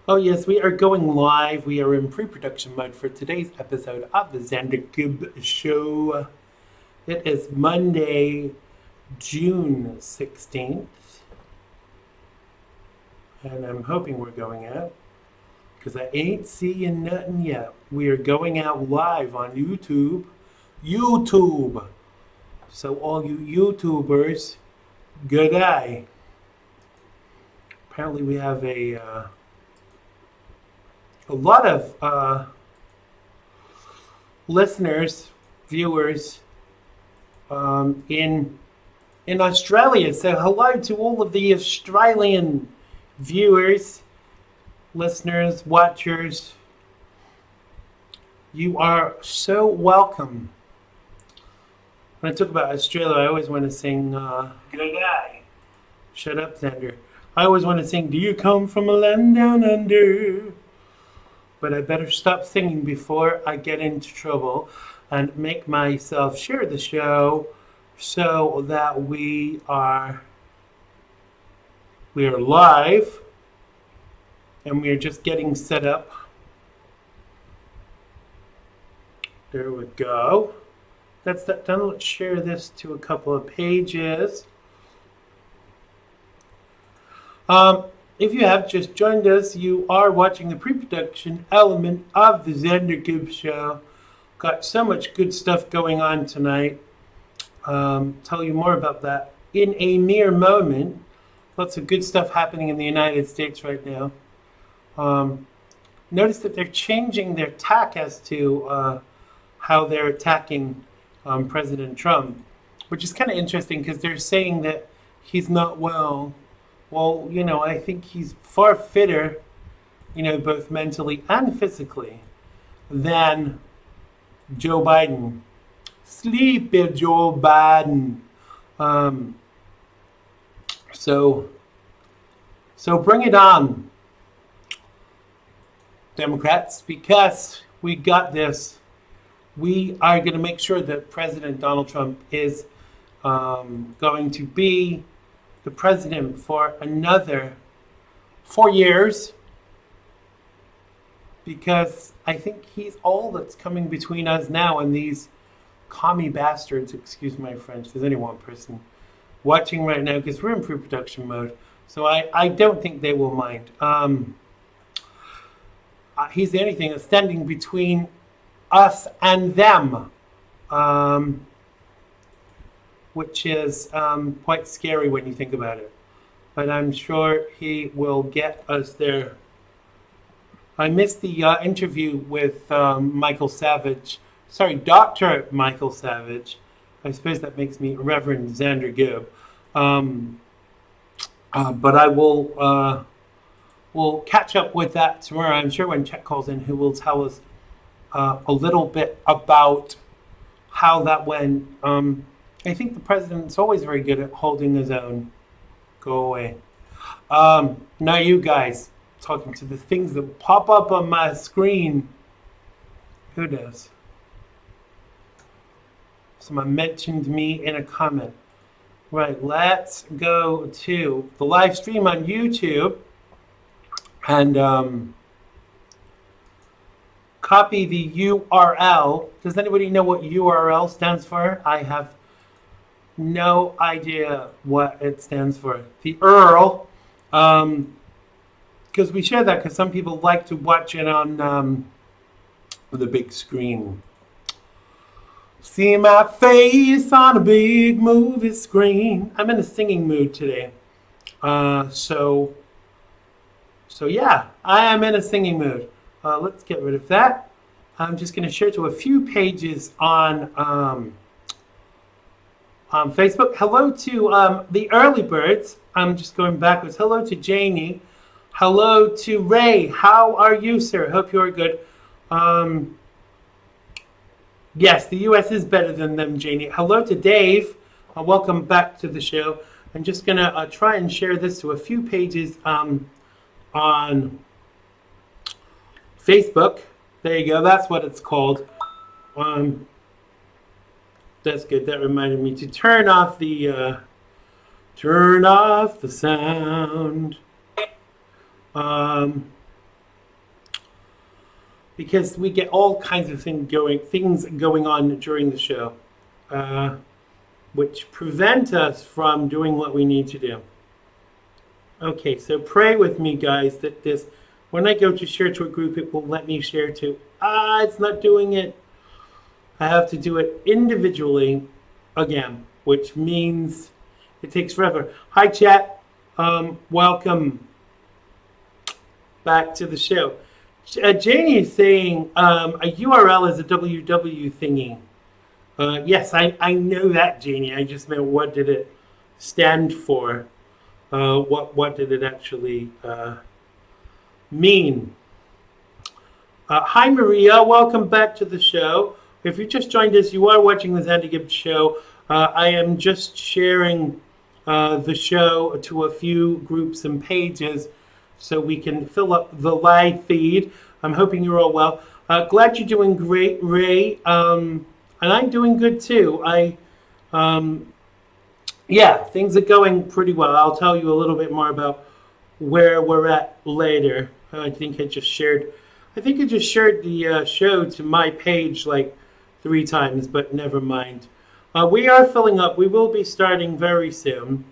Oh, yes, we are going live. We are in pre production mode for today's episode of the Xander Gibb Show. It is Monday, June 16th, and I'm hoping we're going out because I ain't seeing nothing yet. We are going out live on YouTube. YouTube! So, all you YouTubers, good day. Apparently, we have a lot of listeners, viewers in Australia. So hello to all of the Australian viewers, listeners, watchers. You are so welcome. When I talk about Australia, I always want to sing "Good Guy." Shut up, Xander. I always want to sing "Do you come from a land down under?" But I better stop singing before I get into trouble and make myself share the show so that we are live and we are just getting set up. There we go. That's that done. Let's share this to a couple of pages. If you have just joined us, you are watching the pre-production element of the Xander Gibb Show. Got so much good stuff going on tonight. Tell you more about that in a mere moment. Lots of good stuff happening in the United States right now. Notice that they're changing their tack as to how they're attacking President Trump, which is kind of interesting because they're saying that he's not well. Well, I think he's far fitter, both mentally and physically, than Joe Biden. Sleepy Joe Biden. So bring it on, Democrats, because we got this. We are going to make sure that President Donald Trump is going to be the president for another 4 years, because I think he's all that's coming between us now and these commie bastards. Excuse my French. There's only one person watching right now because we're in pre-production mode, so I don't think they will mind. He's the only thing that's standing between us and them, which is quite scary when you think about it. But I'm sure he will get us there. I missed the interview with Michael Savage. Sorry, Dr. Michael Savage. I suppose that makes me Reverend Xander Gibb. But I will catch up with that tomorrow. I'm sure when Chet calls in, who will tell us a little bit about how that went. I think the president's always very good at holding his own. Go away. Now you guys, talking to the things that pop up on my screen. Who does? Someone mentioned me in a comment. Right, let's go to the live stream on YouTube and copy the URL. Does anybody know what URL stands for? I have no idea what it stands for. The URL, because we share that because some people like to watch it on the big screen. See my face on a big movie screen. I'm in a singing mood today. So yeah, I am in a singing mood. Let's get rid of that. I'm just going to share to a few pages on Facebook. Hello to the early birds. I'm just going backwards. Hello to Janie. Hello to Ray. How are you, sir? Hope you're good. Yes, the U.S. is better than them, Janie. Hello to Dave. Welcome back to the show. I'm just going to try and share this to a few pages on Facebook. There you go. That's what it's called. That's good. That reminded me to turn off the sound. because we get all kinds of things going on during the show, which prevent us from doing what we need to do. Okay, so pray with me, guys, that when I go to share to a group, it will let me share to. It's not doing it. I have to do it individually again, which means it takes forever. Hi, chat. Welcome back to the show. Janie is saying a URL is a www thingy. Yes, I know that, Janie. I just meant what did it stand for? What did it actually mean? Hi, Maria. Welcome back to the show. If you just joined us, you are watching the Xander Gibb show. I am just sharing the show to a few groups and pages so we can fill up the live feed. I'm hoping you're all well. Glad you're doing great, Ray. And I'm doing good too. Yeah, things are going pretty well. I'll tell you a little bit more about where we're at later. I think I just shared the show to my page like 3 times, but never mind. We are filling up. We will be starting very soon.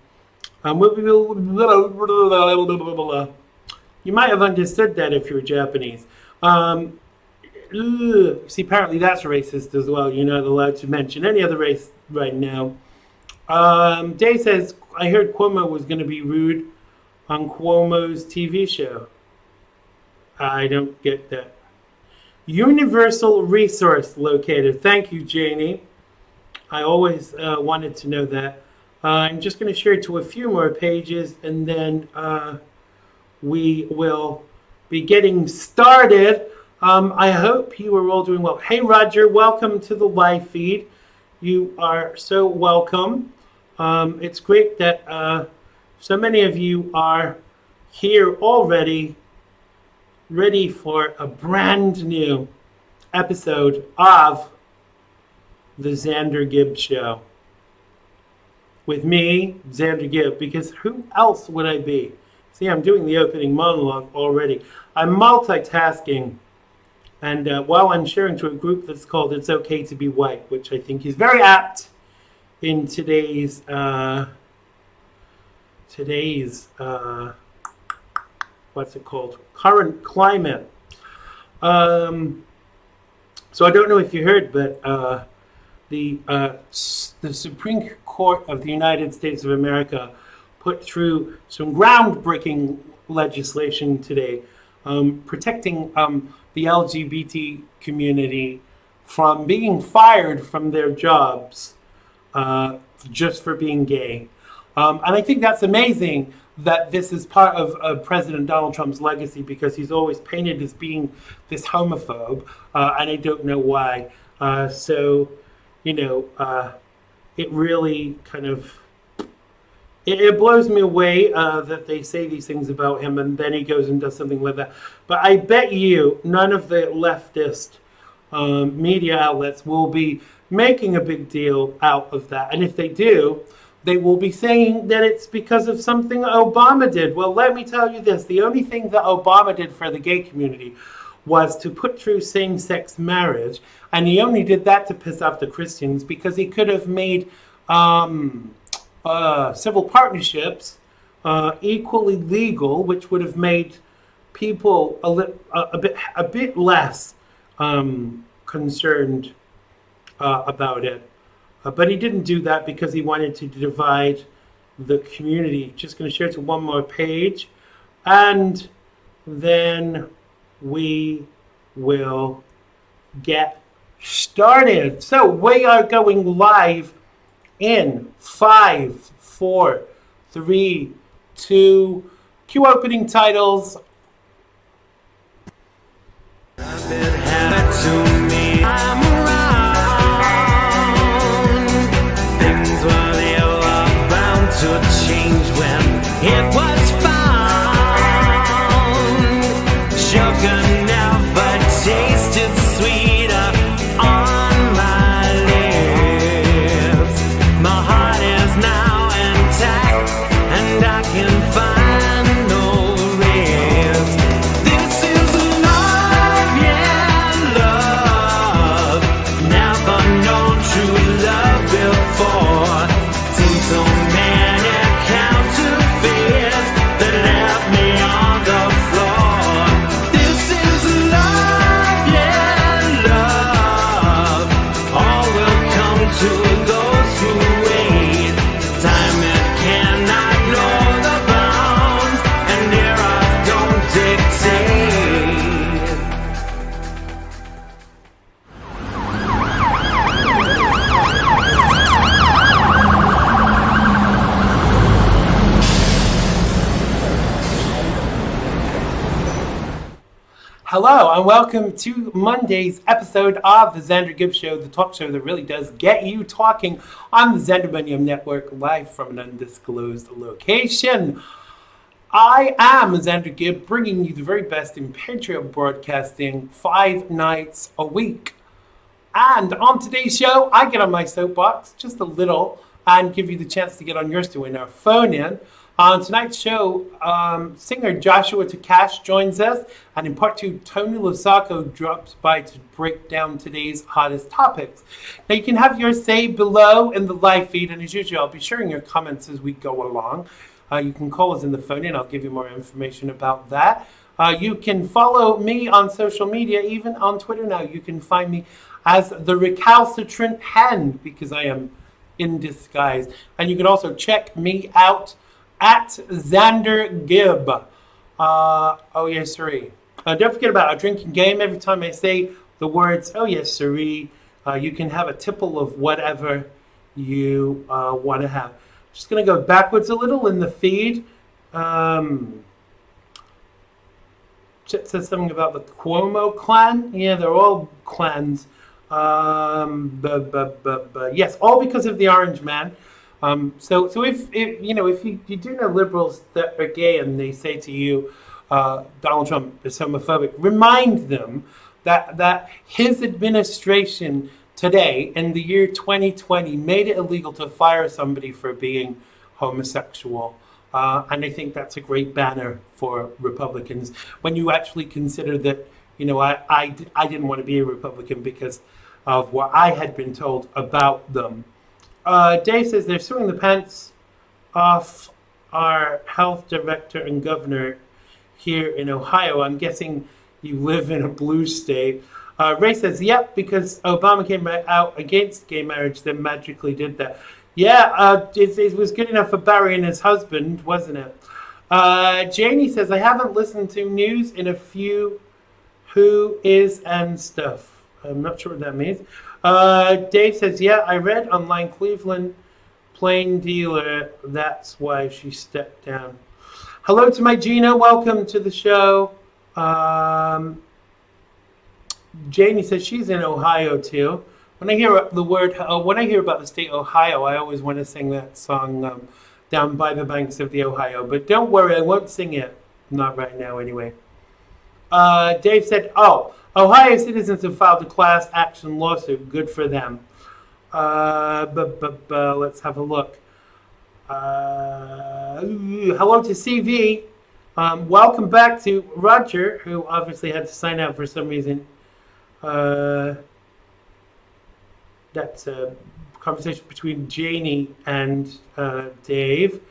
You might have understood that if you're Japanese. See, apparently that's racist as well. You're not allowed to mention any other race right now. Day says, I heard Cuomo was going to be rude on Cuomo's TV show. I don't get that. Universal resource locator. Thank you, Janie. I always wanted to know that. I'm just going to share to a few more pages, and then we will be getting started. I hope you are all doing well. Hey, Roger, welcome to the live feed. You are so welcome. It's great that so many of you are here already, ready for a brand new episode of the Xander Gibb Show. With me, Xander Gibb, because who else would I be? See, I'm doing the opening monologue already. I'm multitasking. And while I'm sharing to a group that's called It's Okay to Be White, which I think is very apt in today's what's it called? Current climate. So I don't know if you heard, but the Supreme Court of the United States of America put through some groundbreaking legislation today, protecting the LGBT community from being fired from their jobs just for being gay. And I think that's amazing that this is part of President Donald Trump's legacy, because he's always painted as being this homophobe, and I don't know why. So, you know, it really kind of, it blows me away that they say these things about him and then he goes and does something like that. But I bet you none of the leftist media outlets will be making a big deal out of that. And if they do, they will be saying that it's because of something Obama did. Well, let me tell you this. The only thing that Obama did for the gay community was to put through same-sex marriage. And he only did that to piss off the Christians, because he could have made civil partnerships equally legal, which would have made people a bit less concerned about it. But he didn't do that because he wanted to divide the community. Just going to share to one more page, and then we will get started. So we are going live in 5, 4, 3, 2. Cue opening titles. It was found. Sugar never tasted sweeter on my lips. My heart is now intact, and I can find no rest. This is love, yeah. Hello and welcome to Monday's episode of the Xander Gibb Show, the talk show that really does get you talking on the Xander Millennium Network, live from an undisclosed location. I am Xander Gibb, bringing you the very best in Patriot broadcasting 5 nights a week. And on today's show, I get on my soapbox just a little and give you the chance to get on yours to win our phone in. On tonight's show, singer Joshua Takash joins us, and in part 2, Tony Lasacco drops by to break down today's hottest topics. Now, you can have your say below in the live feed, and as usual, I'll be sharing your comments as we go along. You can call us in the phone in. I'll give you more information about that. You can follow me on social media, even on Twitter now. You can find me as the Recalcitrant Hen, because I am in disguise. And you can also check me out at Xander Gibb. Oh yes, sirree. Don't forget about our drinking game. Every time I say the words, oh yes, sirree, you can have a tipple of whatever you want to have. Just going to go backwards a little in the feed. Chet says something about the Cuomo clan. Yeah, they're all clans. Yes, all because of the Orange Man. So if you do know liberals that are gay and they say to you, Donald Trump is homophobic, remind them that his administration today, in the year 2020, made it illegal to fire somebody for being homosexual. And I think that's a great banner for Republicans when you actually consider that, I didn't want to be a Republican because of what I had been told about them. Dave says they're suing the pants off our health director and governor here in Ohio. I'm guessing you live in a blue state. Ray says, yep, because Obama came out against gay marriage, then magically did that. Yeah, it was good enough for Barry and his husband, wasn't it? Janie says, I haven't listened to news in a few who is and stuff. I'm not sure what that means. Dave says, yeah, I read online Cleveland plain dealer. That's why she stepped down. Hello to my Gina. Welcome to the show. Janie says she's in Ohio too. When I hear about the state Ohio, I always want to sing that song, Down by the Banks of the Ohio. But don't worry, I won't sing it. Not right now, anyway. Dave said, Ohio citizens have filed a class action lawsuit. Good for them. Let's have a look. Hello to CV. Welcome back to Roger, who obviously had to sign out for some reason. That's a conversation between Janie and Dave.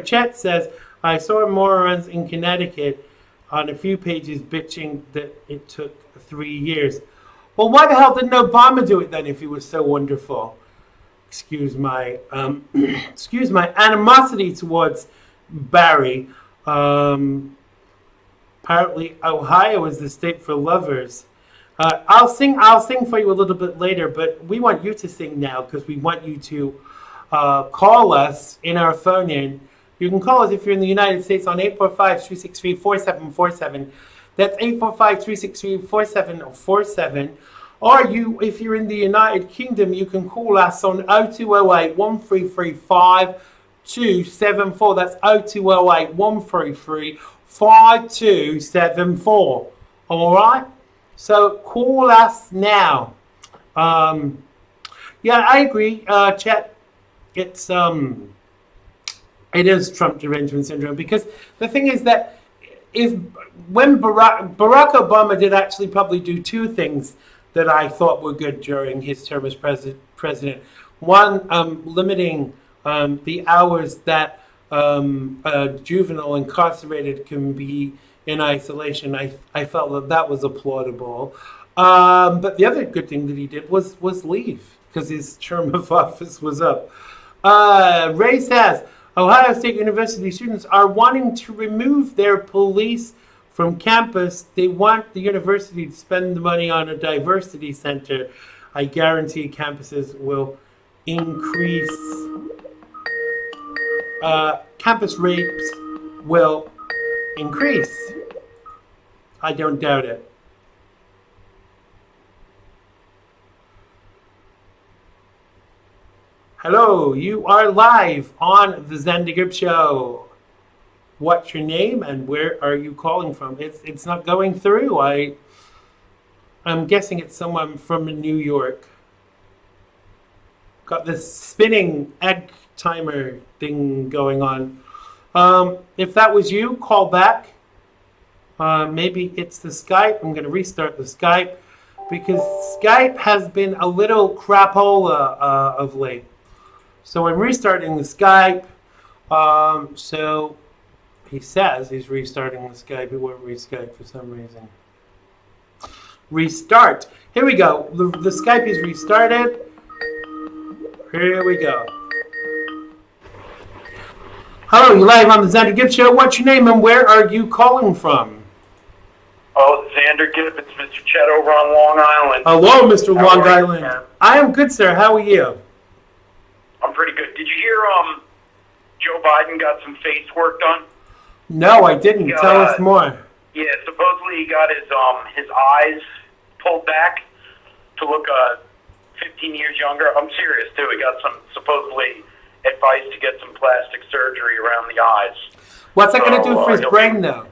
Chet says, I saw morons in Connecticut on a few pages bitching that it took 3 years. Well, why the hell didn't Obama do it then if he was so wonderful? Excuse my animosity towards Barry. Apparently, Ohio is the state for lovers. I'll sing for you a little bit later, but we want you to sing now because we want you to call us in our phone in. You can call us if you're in the United States on 845-363-4747. That's 845-363-4747. Or if you're in the United Kingdom, you can call us on 0208-133-5274. That's 0208-133-5274. All right? So call us now. Yeah, I agree, Chet. It is Trump derangement syndrome, because the thing is that when Barack Obama did actually probably do two things that I thought were good during his term as president. One, limiting the hours that a juvenile incarcerated can be in isolation. I felt that was applaudable. But the other good thing that he did was leave, because his term of office was up. Ray says, Ohio State University students are wanting to remove their police from campus. They want the university to spend the money on a diversity center. I guarantee campuses will increase. Campus rapes will increase. I don't doubt it. Hello, you are live on the Xander Gibb Show. What's your name and where are you calling from? It's not going through. I'm guessing it's someone from New York. Got this spinning egg timer thing going on. If that was you, call back. Maybe it's the Skype. I'm going to restart the Skype because Skype has been a little crapola of late. So I'm restarting the Skype. So he says he's restarting the Skype. It won't re-Skype for some reason. Restart. Here we go. The Skype is restarted. Here we go. Hello, you're live on the Xander Gibb Show. What's your name and where are you calling from? Oh, Xander Gibb, it's Mr. Chet over on Long Island. Hello, Mr. How Long are you, Island. sir? I am good, sir. How are you? I'm pretty good. Did you hear Joe Biden got some face work done? No, I didn't. Tell us more. Yeah, supposedly he got his eyes pulled back to look 15 years younger. I'm serious, too. He got some supposedly advice to get some plastic surgery around the eyes. What's that going to do for his brain, though?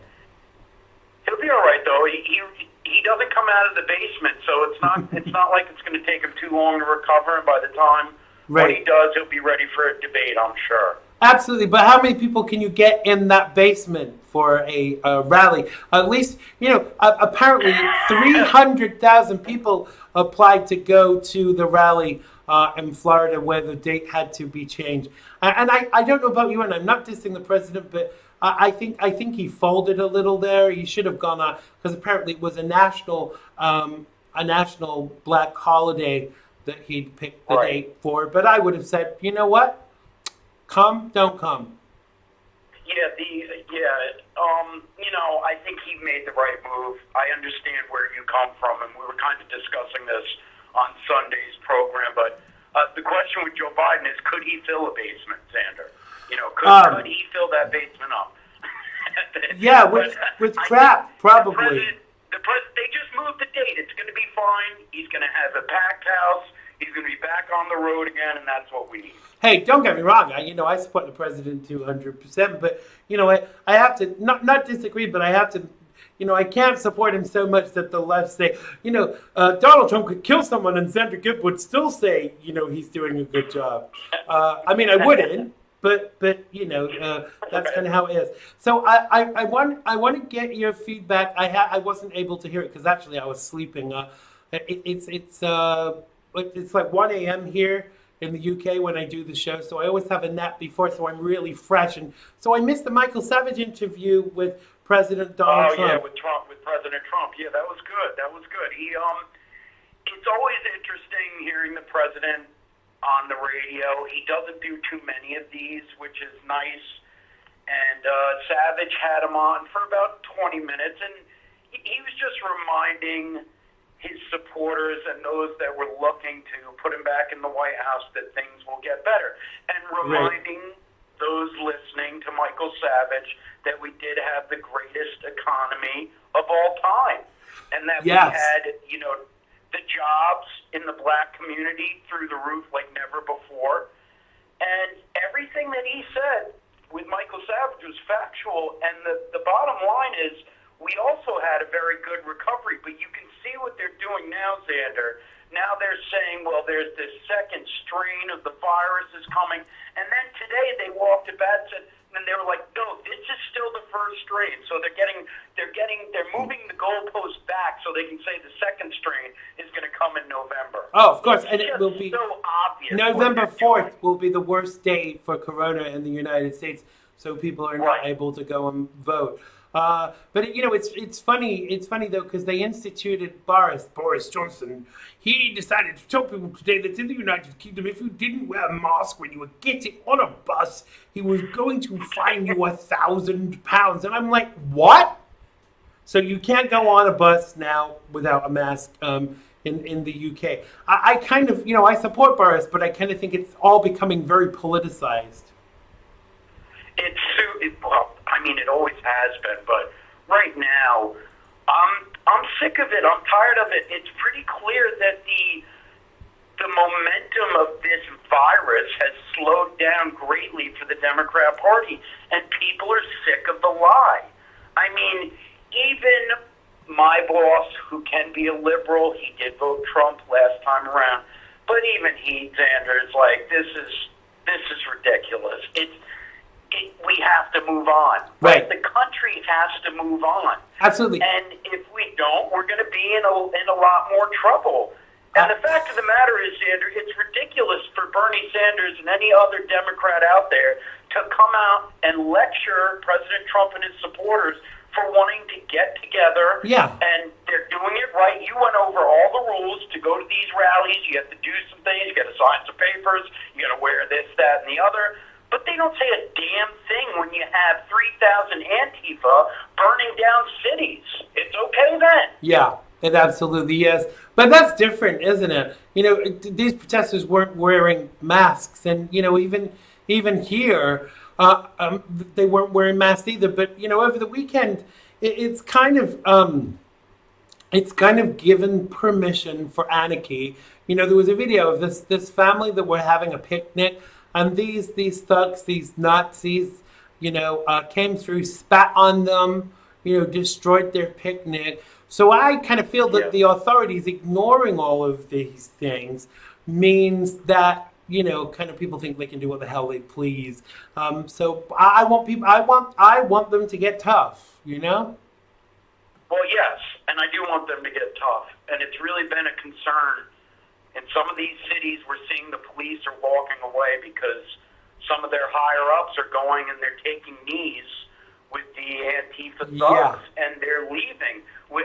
He'll be all right, though. He doesn't come out of the basement, so it's not like it's going to take him too long to recover. And by the time when he does, he'll be ready for a debate, I'm sure. Absolutely, but how many people can you get in that basement for a rally? At least, apparently 300,000 people applied to go to the rally in Florida where the date had to be changed. And I don't know about you, and I'm not dissing the president, but I think he folded a little there. He should have gone on, because apparently it was a national black holiday that he'd picked the date for. But I would have said, you know what? Come, don't come. I think he made the right move. I understand where you come from, and we were kind of discussing this on Sunday's program. But the question with Joe Biden is, could he fill a basement, Xander? Could he fill that basement up? with crap, probably. They just moved the date. It's going to be fine. He's going to have a packed house. He's going to be back on the road again, and that's what we need. Hey, don't get me wrong. I support the president 200%, but I have to not disagree, but I have to. I can't support him so much that the left say, Donald Trump could kill someone, and Xander Gibb would still say, he's doing a good job. I wouldn't, but that's kind of how it is. So I want to get your feedback. I wasn't able to hear it because actually I was sleeping. It's like 1 a.m. here in the UK when I do the show, so I always have a nap before, so I'm really fresh. And so I missed the Michael Savage interview with President Donald Trump. Oh, yeah, with President Trump. Yeah, that was good. It's always interesting hearing the president on the radio. He doesn't do too many of these, which is nice. And Savage had him on for about 20 minutes, and he was just reminding his supporters and those that were looking to put him back in the White House that things will get better. And reminding those listening to Michael Savage that we did have the greatest economy of all time. And that we had, the jobs in the black community through the roof like never before. And everything that he said with Michael Savage was factual. And the bottom line is, we also had a very good recovery, but you can see what they're doing now, Xander. Now they're saying, well, there's this second strain of the virus is coming. And then today they walked it back and they were like, no, this is still the first strain. So they're moving the goalpost back so they can say the second strain is going to come in November. Oh, of course, and it will be so obvious. November 4th will be the worst day for Corona in the United States, so people are not able to go and vote. But it's funny. It's funny though, because they instituted Boris Johnson. He decided to tell people today that in the United Kingdom, if you didn't wear a mask when you were getting on a bus, he was going to fine you £1,000. And I'm like, what? So you can't go on a bus now without a mask in the UK. I kind of, I support Boris, but I kind of think it's all becoming very politicized. well, I mean, it always has been, but right now, I'm sick of it. I'm tired of it. It's pretty clear that the momentum of this virus has slowed down greatly for the Democrat Party, and people are sick of the lie. I mean, even my boss, who can be a liberal, he did vote Trump last time around, but even he, Xander, is like, this is ridiculous. We have to move on. Right. The country has to move on. Absolutely. And if we don't, we're going to be in a lot more trouble. And the fact of the matter is, Xander, it's ridiculous for Bernie Sanders and any other Democrat out there to come out and lecture President Trump and his supporters for wanting to get together. Yeah. And they're doing it right. You went over all the rules to go to these rallies. You have to do some things. You got to sign some papers. You got to wear this, that, and the other. But they don't say a damn thing when you have 3,000 Antifa burning down cities. It's okay then. Yeah, it absolutely is. But that's different, isn't it? You know, these protesters weren't wearing masks, and you know, even here, they weren't wearing masks either. But you know, over the weekend, it's kind of given permission for anarchy. You know, there was a video of this family that were having a picnic. And these thugs, these Nazis, you know, came through, spat on them, you know, destroyed their picnic. So I kind of feel that the authorities ignoring all of these things means that, you know, kind of people think they can do what the hell they please. So I want them to get tough, you know? Well, yes, and I do want them to get tough. And it's really been a concern. In some of these cities, we're seeing the police are walking away because some of their higher-ups are going and they're taking knees with the Antifa thugs, and they're leaving. We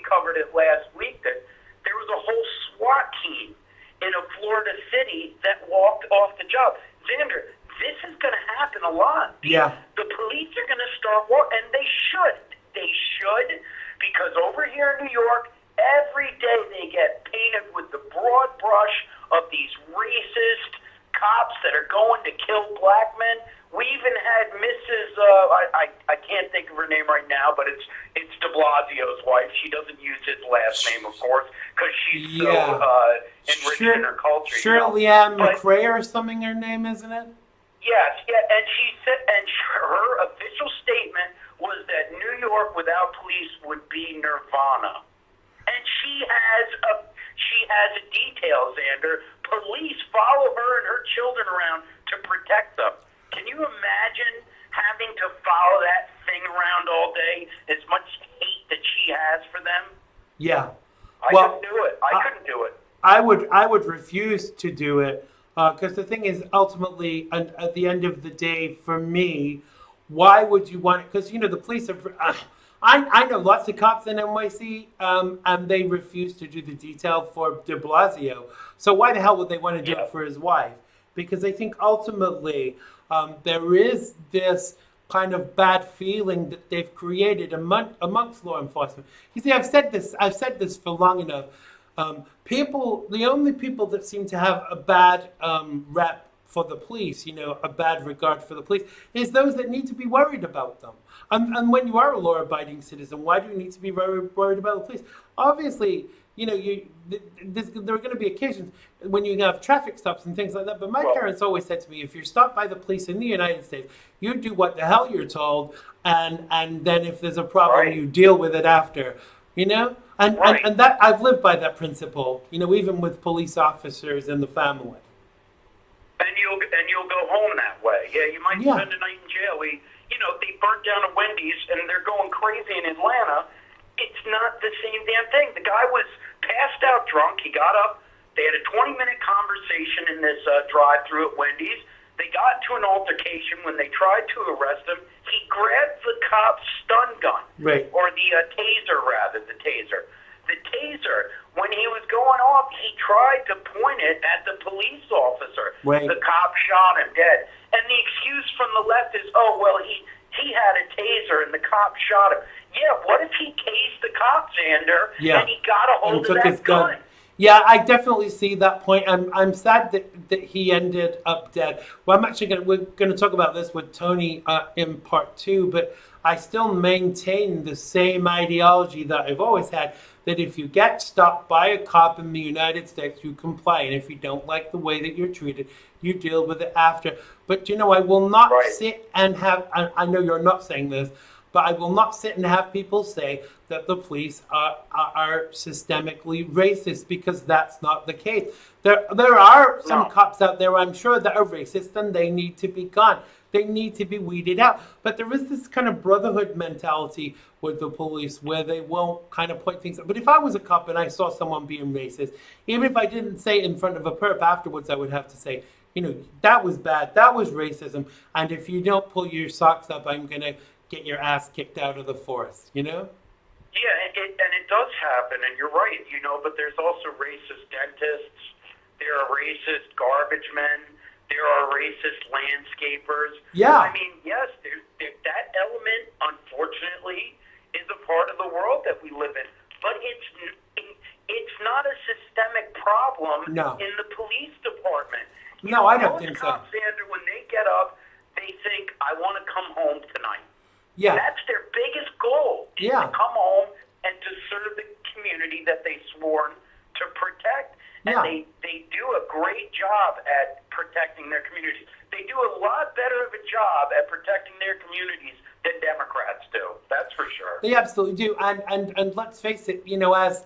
covered it last week that there was a whole SWAT team in a Florida city that walked off the job. Xander, this is going to happen a lot. Yeah. The police are going to start walking, and they should. They should, because over here in New York, every day they get painted with the broad brush of these racist cops that are going to kill black men. We even had Mrs. I can't think of her name right now, but it's de Blasio's wife. She doesn't use his last name, of course, because she's so enriched in her culture. Shirley Ann McRae or something her name, isn't it? Yes, yeah, and she said, and her official statement was that New York without police would be nirvana. And she has a detail, Xander. Police follow her and her children around to protect them. Can you imagine having to follow that thing around all day? As much hate that she has for them. Yeah. I couldn't do it. I couldn't do it. I would refuse to do it because the thing is, ultimately, at the end of the day, for me, why would you want it? Because you know the police are. I know lots of cops in NYC, and they refuse to do the detail for de Blasio. So why the hell would they want to do it for his wife? Because they think ultimately there is this kind of bad feeling that they've created amongst law enforcement. You see, I've said this for long enough. The only people that seem to have a bad rep for the police, you know, a bad regard for the police, is those that need to be worried about them. And when you are a law-abiding citizen, why do you need to be worried about the police? Obviously, you know, there are going to be occasions when you have traffic stops and things like that. But my parents always said to me, if you're stopped by the police in the United States, you do what the hell you're told, and then if there's a problem, you deal with it after. You know, and that I've lived by that principle. You know, even with police officers and the family. And you'll go home that way. Yeah, you might spend a night in jail. They burnt down a Wendy's and they're going crazy in Atlanta. It's not the same damn thing. The guy was passed out drunk. He got up. They had a 20-minute conversation in this drive-through at Wendy's. They got into an altercation. When they tried to arrest him, he grabbed the cop's stun gun. Right. Or the taser, rather, the taser. The taser, when he was going off, he tried to point it at the police officer. Right. The cop shot him dead. And the excuse from the left is, oh, well, he had a taser and the cop shot him. Yeah, what if he tased the cop, Xander, and he got a hold of that gun? Yeah, I definitely see that point. I'm sad that he ended up dead. Well, we're gonna talk about this with Tony in part two, but I still maintain the same ideology that I've always had, that if you get stopped by a cop in the United States, you comply, and if you don't like the way that you're treated, you deal with it after. But I will not sit and have. I know you're not saying this, but I will not sit and have people say that the police are systemically racist, because that's not the case. There are some cops out there, I'm sure, that are racist, and they need to be gone. They need to be weeded out. But there is this kind of brotherhood mentality with the police where they won't kind of point things out. But if I was a cop and I saw someone being racist, even if I didn't say it in front of a perp afterwards, I would have to say, that was bad. That was racism. And if you don't pull your socks up, I'm going to get your ass kicked out of the force, Yeah, and it does happen, and you're right, but there's also racist dentists, there are racist garbage men, there are racist landscapers. Yeah. I mean, yes, that element, unfortunately, is a part of the world that we live in, but it's not a systemic problem in the police department. No, I don't think so. Most cops, Xander, when they get up, they think, I want to come home tonight. Yeah. That's their biggest goal, is to come home and to serve the community that they sworn to protect. And they do a great job at protecting their communities. They do a lot better of a job at protecting their communities than Democrats do. That's for sure. They absolutely do. And let's face it, as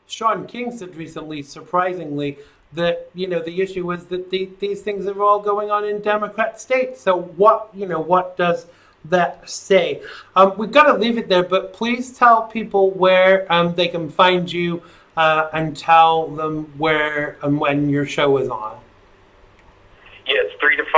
Sean King said recently, surprisingly, that the issue is that these things are all going on in Democrat states. So what does that say? We've got to leave it there, but please tell people where they can find you and tell them where and when your show is on. Yeah, it's 3 to 5.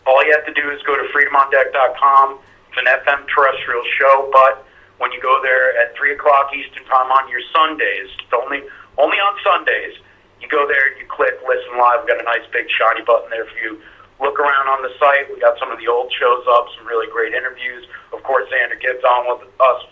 All you have to do is go to freedomondeck.com. It's an FM terrestrial show, but when you go there at 3 o'clock Eastern Time on your Sundays, it's only on Sundays, you go there, you click Listen Live. We've got a nice big shiny button there for you. Look around on the site. We got some of the old shows up, some really great interviews. Of course, Xander Gibb's on with us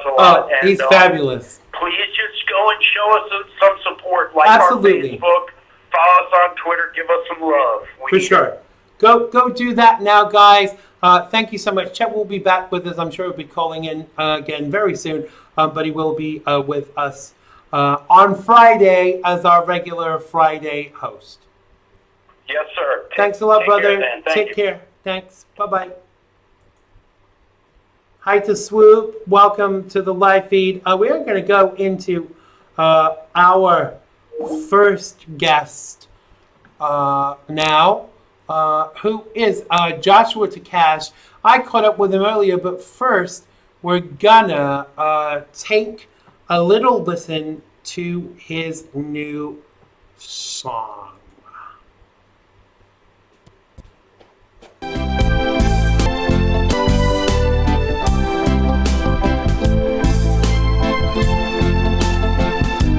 a lot. Oh, he's fabulous. Please just go and show us some support. Like Absolutely. our Facebook, follow us on Twitter, give us some love. For sure. Go do that now, guys. Thank you so much. Chet will be back with us. I'm sure he'll be calling in again very soon, but he will be with us on Friday as our regular Friday host. Yes, sir. Thanks a lot, brother. Take care. Thanks. Bye-bye. Hi to Swoop. Welcome to the live feed. We are going to go into our first guest now, who is Joshua Takash. I caught up with him earlier, but first we're gonna take a little listen to his new song.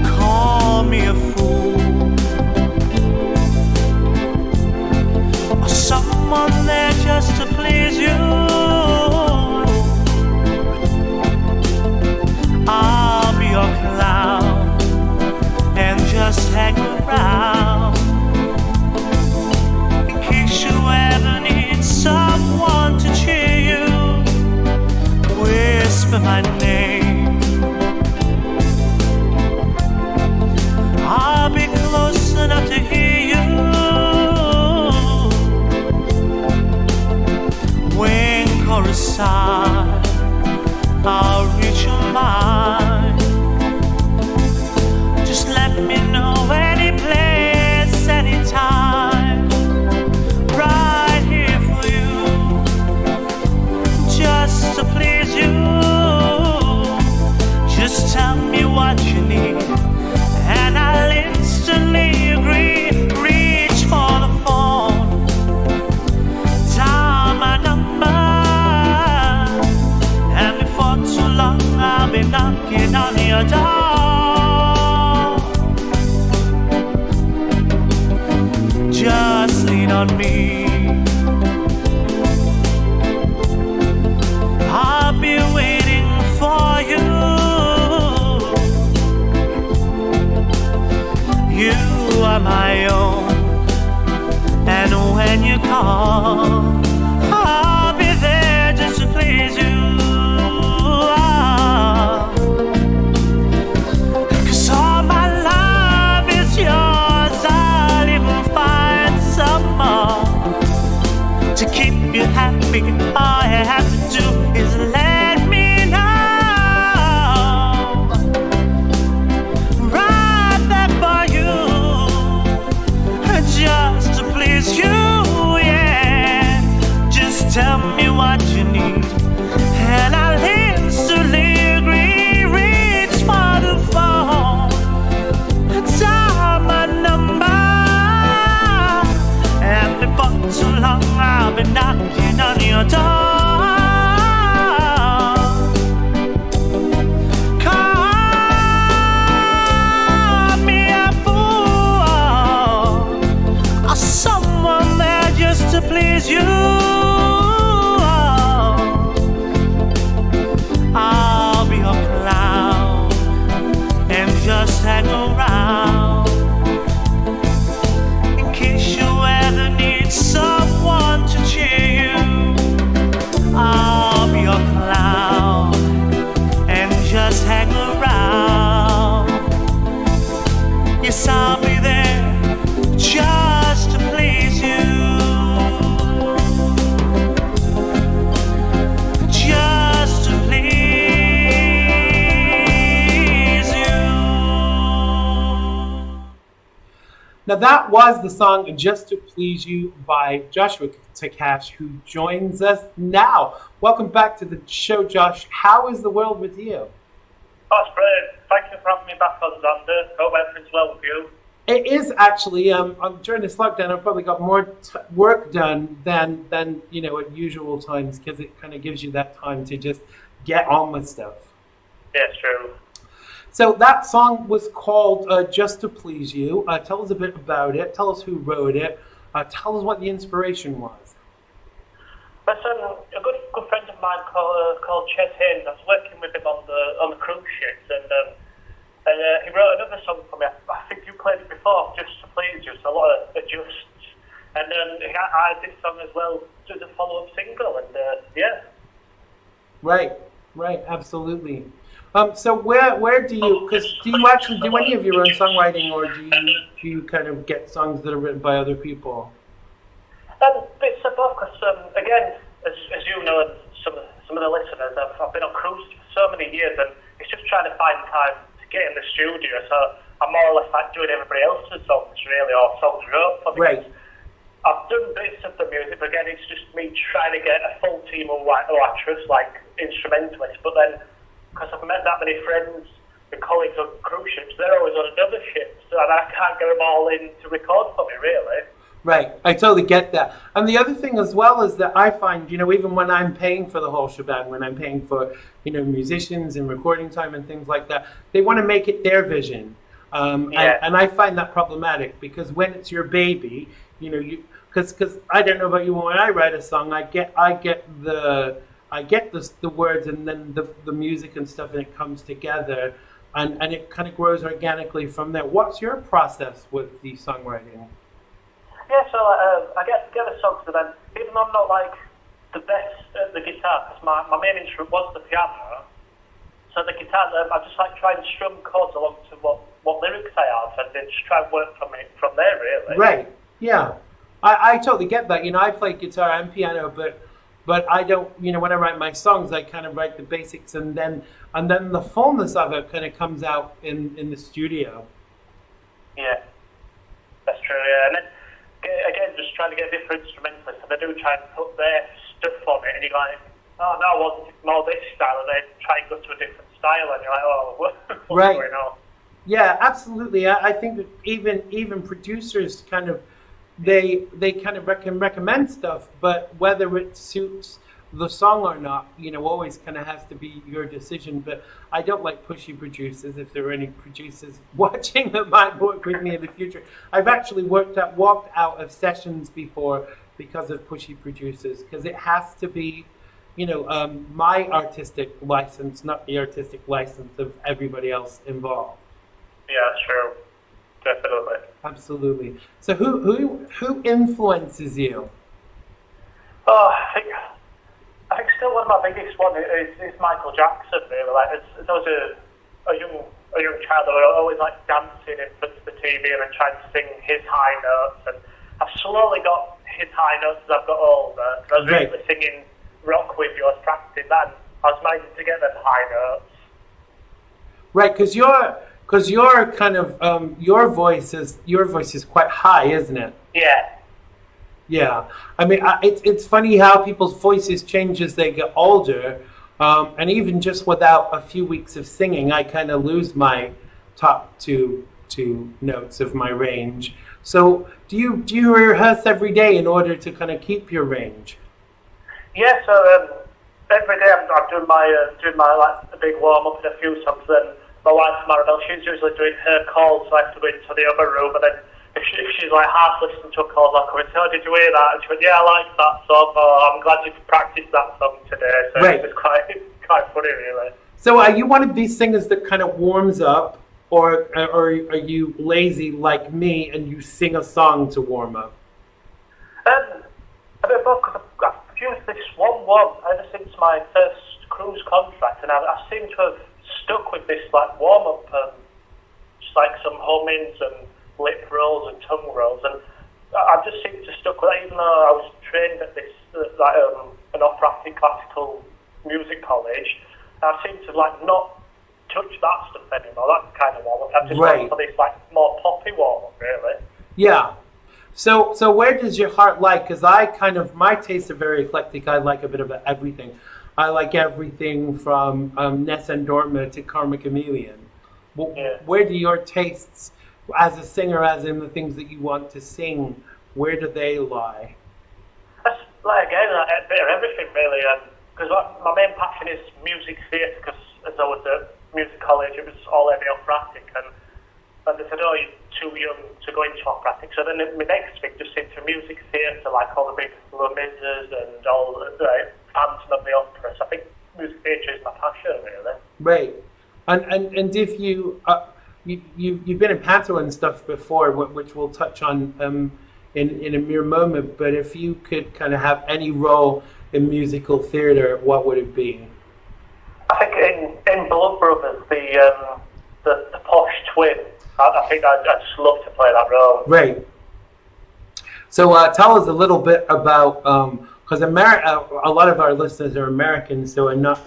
Call me a fool, or someone there just to please you. I'll be your clown and just hang around in case you ever need someone to cheer you. Whisper my name, I'll be close enough to hear you. Wink or a sigh, I'll reach your mind. Just let me know any place, any time. Right here for you, just to please you. Just tell me what you need, and I'll instantly agree. Reach for the phone, dial my number, keep you happy. All you have to do is let me know. Right there for you, just to please you, yeah. Just tell me what you need, and I'll instantly agree. Reach for the phone, dial my number, and before too long I'll be knocking on your door. Call me a fool, or someone there just to please you. I'll be your clown and just hang around in case you ever need someone to cheer you. I'll be your clown and just hang around. Yes, I'll be there just to please you. Just to please you. Now that was the song Just to Please You by Joshua Takash, who joins us now. Welcome back to the show, Josh. How is the world with you? Oh, it's brilliant. Thank you for having me back on, Xander. Hope everything's well with you. It is actually, during this lockdown, I've probably got more work done than at usual times, because it kind of gives you that time to just get on with stuff. Yeah, it's true. So that song was called Just to Please You. Tell us a bit about it. Tell us who wrote it. Tell us what the inspiration was. But a good friend of mine called Chet Haynes. I was working with him on the cruise ships, and he wrote another song for me. I think you played it before, Just to Please You. So a lot of adjusts, and I did this song as well as a follow-up single, and yeah. Right, absolutely. So where do you actually do any of your own songwriting, or do you kind of get songs that are written by other people? Bits of both, because again, as you know, and some of the listeners, I've been on cruise for so many years, and it's just trying to find time to get in the studio. So I'm more or less like doing everybody else's songs, really, or songs wrote for me. Right. I've done bits of the music, but again, it's just me trying to get a full team of actors, like instrumentalists. But then, because I've met that many friends and colleagues on cruise ships, they're always on another ship, so I can't get them all in to record for me, really. Right, I totally get that. And the other thing as well is that I find, even when I'm paying for the whole shebang, when I'm paying for, musicians and recording time and things like that, they want to make it their vision. And I find that problematic, because when it's your baby, because I don't know about you, when I write a song, I get the words and then the music and stuff, and it comes together, and it kind of grows organically from there. What's your process with the songwriting? Yeah, so I get the songs, but then even though I'm not like the best at the guitar, because my main instrument was the piano, so the guitar, I just like try and strum chords along to what lyrics I have, and then just try and work from there, really. Right. Yeah, I totally get that. I play guitar and piano, but I don't. When I write my songs, I kind of write the basics, and then the fullness of it kind of comes out in the studio. Yeah, that's true. Yeah, and then again, just trying to get different instrumentalists, and they do try and put their stuff on it, and you're like, oh no, I want more this style, and they try and go to a different style, and you're like, oh, what's going on? Yeah, absolutely. I think that even producers kind of they kind of can recommend stuff, but whether it suits the song or not, always kind of has to be your decision. But I don't like pushy producers. If there are any producers watching that might work with me in the future, I've actually walked out of sessions before because of pushy producers, because it has to be, my artistic license, not the artistic license of everybody else involved. Yeah, that's true. Definitely. Absolutely. So who influences you? Oh, I think still one of my biggest ones is Michael Jackson. Really, like as I was a young child, I was always like dancing in front of the TV and trying to sing his high notes. And I've slowly got hit high notes as I've got older. I was Right. really singing rock with you, I was practicing that, and I was managing to get them high notes. Right, because you're kind of your voice is quite high, isn't it? Yeah. Yeah, I mean, it's funny how people's voices change as they get older, and even just without a few weeks of singing, I kind of lose my top two notes of my range. So, do you rehearse every day in order to kind of keep your range? Yeah, so every day I'm doing my like a big warm up and a few songs. Then my wife Madrigal, she's usually doing her calls, so I have to go into the other room, and then if she's like half listening to a call, I'll come and say, "Oh, did you hear that?" And she went, "Yeah, I like that song. Oh, I'm glad you've practiced that song today." So Right. it's quite funny, really. So, are you one of these singers that kind of warms up, or are you lazy like me and you sing a song to warm up? A bit of both, because I've produced this one ever since my first cruise contract, and I seem to have stuck with this like warm up, just like some hummings and lip rolls and tongue rolls, and I've just seemed to stuck with that, even though I was trained at this an operatic classical music college. I seem to like not touch that stuff anymore. That kind of warm up. I've just gone for this like more poppy warm up, really. Yeah. So where does your heart lie? Because my tastes are very eclectic. I like a bit of everything. I like everything from Nessun Dorma to Karma Chameleon. Where do your tastes, as a singer, as in the things that you want to sing, where do they lie? That's like again a bit of everything really. Because my main passion is music theatre. Because as I was at music college, it was all heavy operatic, and they said, "Oh, you're too young to go into operatic." So then my next thing just into music theatre, like all the big Les Mis and all the Phantom of the Opera. So I think music theatre is my passion, really. Right, and if you've been in panto and stuff before, which we'll touch on in a mere moment. But if you could kind of have any role in musical theatre, what would it be? I think in Blood Brothers, the posh twin. I think I'd just love to play that role. Right. So tell us a little bit about, because a lot of our listeners are Americans, so are not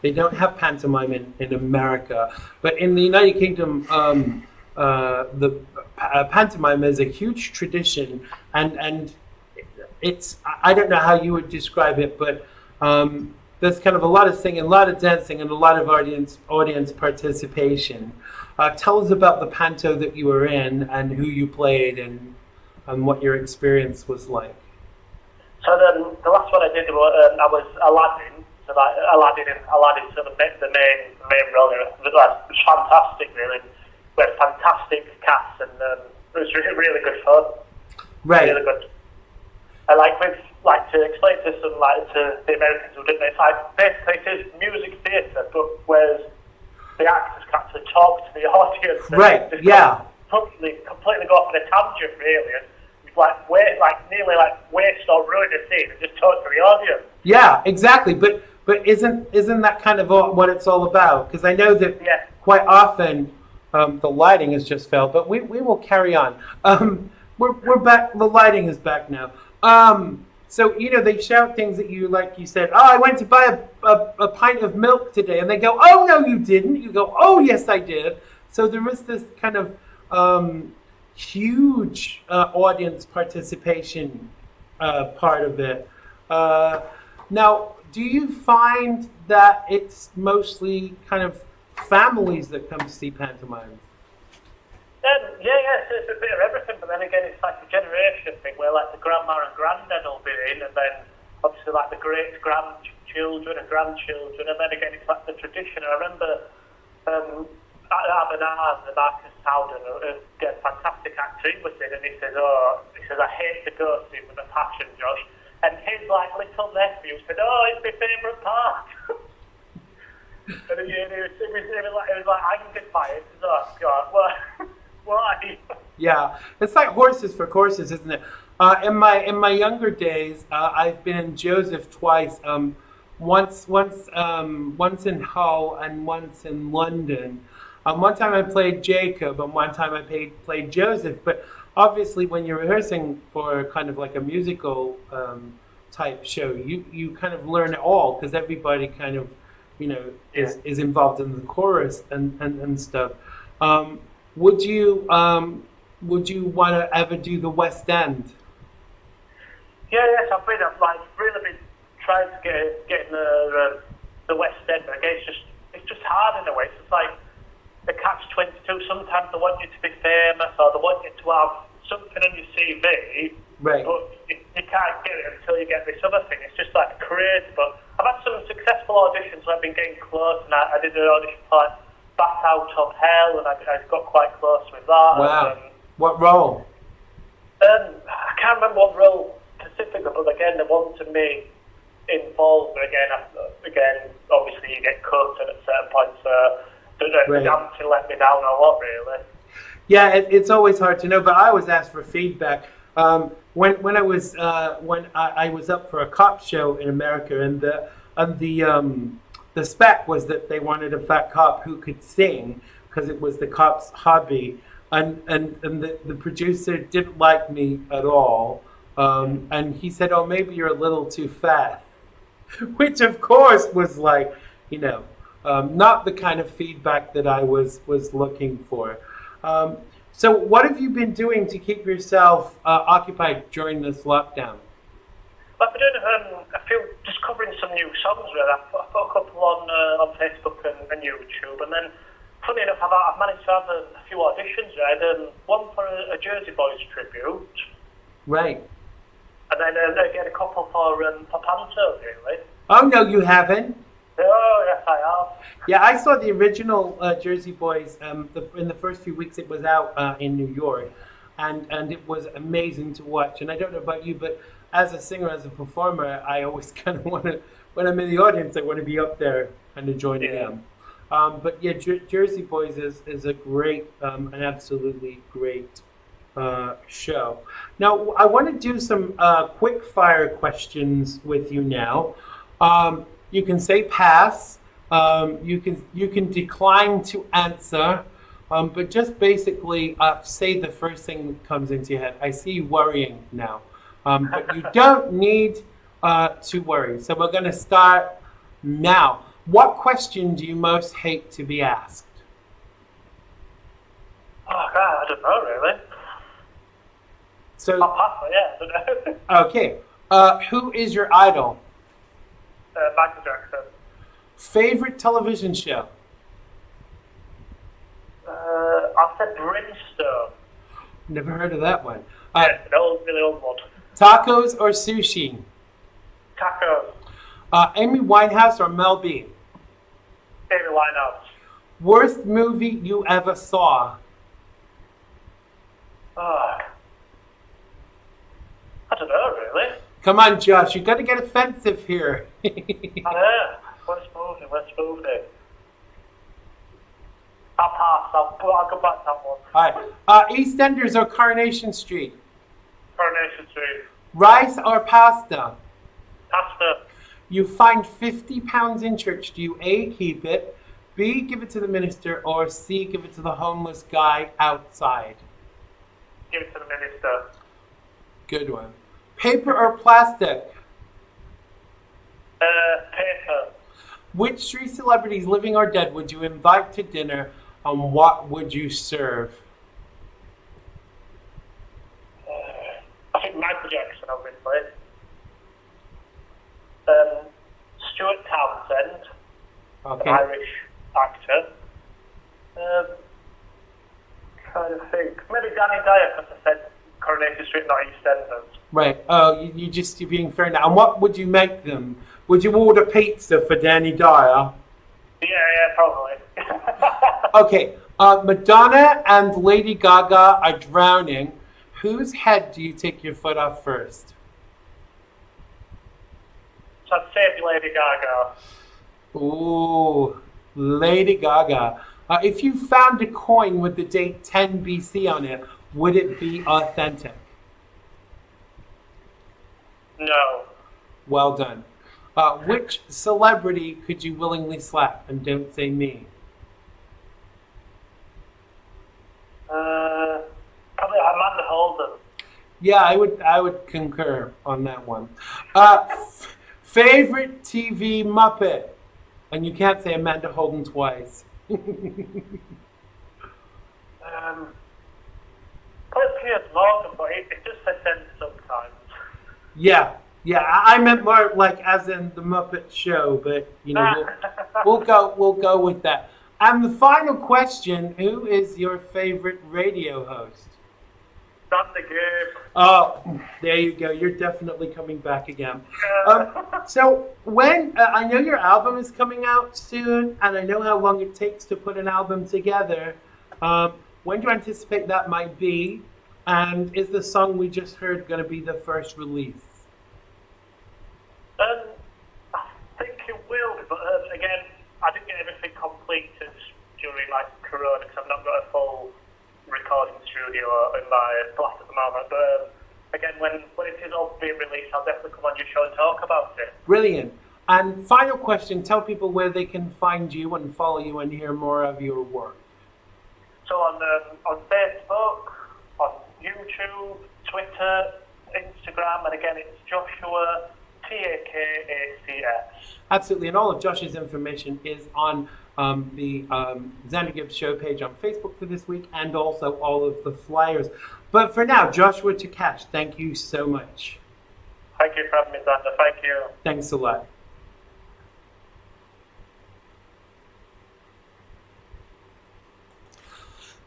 they don't have pantomime in America. But in the United Kingdom, the pantomime is a huge tradition, and it's, I don't know how you would describe it, but there's kind of a lot of singing, a lot of dancing, and a lot of audience participation. Tell us about the panto that you were in and who you played and what your experience was like. So the last one I did was I was Aladdin. So like Aladdin, so the main role. It was fantastic, really. We had a fantastic cast, and it was really good fun. Right. Really good. I like to explain to to the Americans who didn't know. It's like basically it is music theatre, but whereas the actors can actually talk to the audience. Right. Yeah. Completely go off on a tangent, really, and nearly waste or ruin a scene and just talk to the audience. Yeah, exactly. But isn't that kind of what it's all about? Because I know that quite often the lighting has just failed, but we will carry on. We're back. The lighting is back now. So, they shout things at you, like you said, "Oh, I went to buy a pint of milk today." And they go, "Oh, no, you didn't." You go, "Oh, yes, I did." So there is this kind of huge audience participation part of it. Now, do you find that it's mostly kind of families that come to see pantomimes? Yeah, so it's a bit of everything, but then again, it's like a generation thing where like the grandma and granddad will be in, and then obviously like the great-grandchildren and grandchildren, and then again, it's like the tradition. I remember Abernard, the Marcus Howden, a fantastic actor, he was in, and he says, "I hate to go to with a passion, Josh." And his like little nephew said, "Oh, it's my favourite part." And it was like angered by it. Oh God, why? Yeah, it's like horses for courses, isn't it? In my younger days, I've been in Joseph twice. Once in Hull and once in London. One time I played Jacob, and one time I played Joseph. But obviously when you're rehearsing for kind of like a musical type show, you kind of learn it all because everybody kind of, is involved in the chorus and stuff. Would you want to ever do the West End? Yes, I've really been trying to get in the West End. But again, it's just hard in a way. It's just like the catch-22. Sometimes they want you to be famous, or they want you to have something on your CV, right? But you can't get it until you get this other thing. It's just like crazy. But I've had some successful auditions where I've been getting close, and I did an audition for Bat Out of Hell, and I got quite close with that. Wow. And, what role? I can't remember what role specifically, but again, they wanted me involved. But again, obviously you get cut, and at certain points, the dancing let me down a lot, really. Yeah, it's always hard to know, but I always ask for feedback. When I was up for a cop show in America, and the spec was that they wanted a fat cop who could sing because it was the cop's hobby, and the producer didn't like me at all, and he said, "Oh, maybe you're a little too fat," which of course was like, not the kind of feedback that I was looking for. So what have you been doing to keep yourself occupied during this lockdown? I've been doing just covering some new songs, really. I've put a couple on Facebook and YouTube, and then, funny enough, I've managed to have a few auditions. I had one for a Jersey Boys tribute. Right. And then again a couple for Panto, really. Oh, no, you haven't? Oh, yes, I have. Yeah, I saw the original Jersey Boys. In the first few weeks it was out in New York, and it was amazing to watch. And I don't know about you, but as a singer, as a performer, I always kind of want to, when I'm in the audience, I want to be up there and joining them. But yeah, Jersey Boys is a great, an absolutely great show. Now, I want to do some quick fire questions with you now. You can say pass. You can decline to answer, but just basically say the first thing that comes into your head. I see you worrying now, but you don't need to worry. So we're going to start now. What question do you most hate to be asked? Oh God, I don't know really. So I'll pass it, yeah, I don't know. Okay. Who is your idol? Michael Jackson. Favorite television show? I'll say Brimstone. Never heard of that one. Yeah, an really old one. Tacos or sushi? Tacos. Amy Winehouse or Mel B? Amy Winehouse. Worst movie you ever saw? I don't know, really. Come on, Josh. You got to get offensive here. I know. Worst movie. I'll pass. I'll go back to that one. All right. EastEnders or Coronation Street? Coronation Street. Rice or pasta? Pasta. You find £50 in church. Do you A, keep it, B, give it to the minister, or C, give it to the homeless guy outside? Give it to the minister. Good one. Paper or plastic? Paper. Which three celebrities, living or dead, would you invite to dinner, and what would you serve? I think Michael Jackson, obviously. Stuart Townsend, Okay. an Irish actor. Trying to think. Maybe Danny Dyer, because I said Coronation Street, not EastEnders. Right. Oh, you're being fair now. And what would you make them? Would you order pizza for Danny Dyer? Yeah, probably. Okay. Madonna and Lady Gaga are drowning. Whose head do you take your foot off first? So I'd save Lady Gaga. Ooh, Lady Gaga. If you found a coin with the date 10 BC on it, would it be authentic? No. Well done. Which celebrity could you willingly slap? And don't say me. Probably Amanda Holden. Yeah, I would concur on that one. Favorite TV Muppet, and you can't say Amanda Holden twice. Probably Piers Morgan, but it just makes sense sometimes. Yeah, yeah. I meant more like as in the Muppet Show, but you know we'll go with that. And the final question: who is your favorite radio host? Xander Gibb. Oh, there you go. You're definitely coming back again. So when I know your album is coming out soon, and I know how long it takes to put an album together. When do you anticipate that might be? And is the song we just heard going to be the first release? I think it will be, but again, I didn't get everything completed during Corona because I've not got a full recording studio in my flat at the moment. But again, when it is all being released, I'll definitely come on your show and talk about it. Brilliant. And final question: tell people where they can find you and follow you and hear more of your work. So on Facebook, on YouTube, Twitter, Instagram, and again, it's Joshua TAKACS. Absolutely, and all of Josh's information is on the Xander Gibb show page on Facebook for this week, and also all of the flyers. But for now, Joshua Takash, thank you so much. Thank you for having me, Xander. Thank you. Thanks a lot.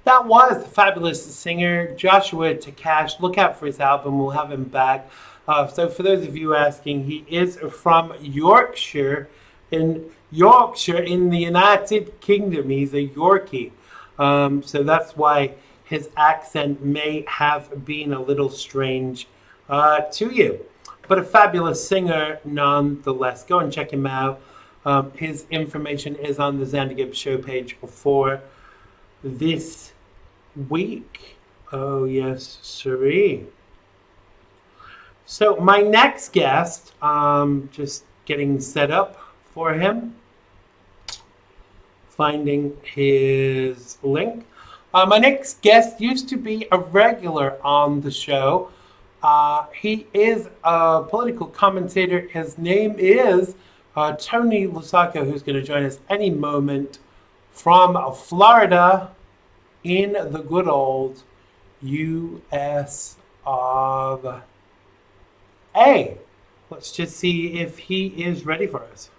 That was the fabulous singer Joshua Takash. Look out for his album. We'll have him back. So for those of you asking, he is from Yorkshire in the United Kingdom. He's a Yorkie. So that's why his accent may have been a little strange to you. But a fabulous singer nonetheless. Go and check him out. His information is on the Xander Gibb show page for this week. Oh, yes, sirree. So my next guest, just getting set up for him, finding his link. My next guest used to be a regular on the show. He is a political commentator. His name is Tony Lusaka, who's going to join us any moment from Florida in the good old U.S. of A. Let's just see if he is ready for us.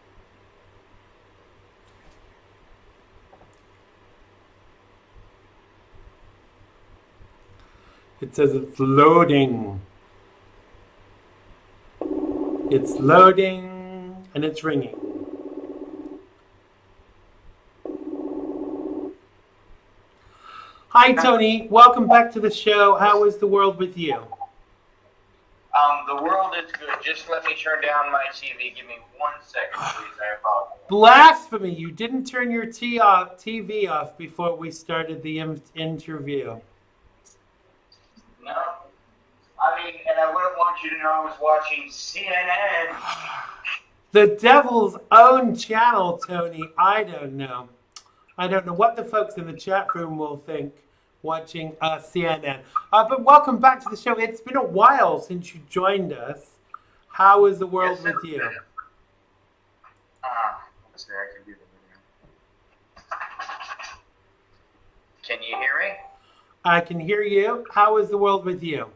It says it's loading. It's loading and it's ringing. Hi, Tony. Welcome back to the show. How is the world with you? The world is good. Just let me turn down my TV. Give me 1 second, please. I apologize. Blasphemy. You didn't turn your TV off before we started the interview. No. I mean, and I wouldn't want you to know I was watching CNN. The devil's own channel, Tony. I don't know. I don't know what the folks in the chat room will think watching CNN. But welcome back to the show. It's been a while since you joined us. How is the world with you? Let's see, I can do the video. Can you hear me? I can hear you. How is the world with you?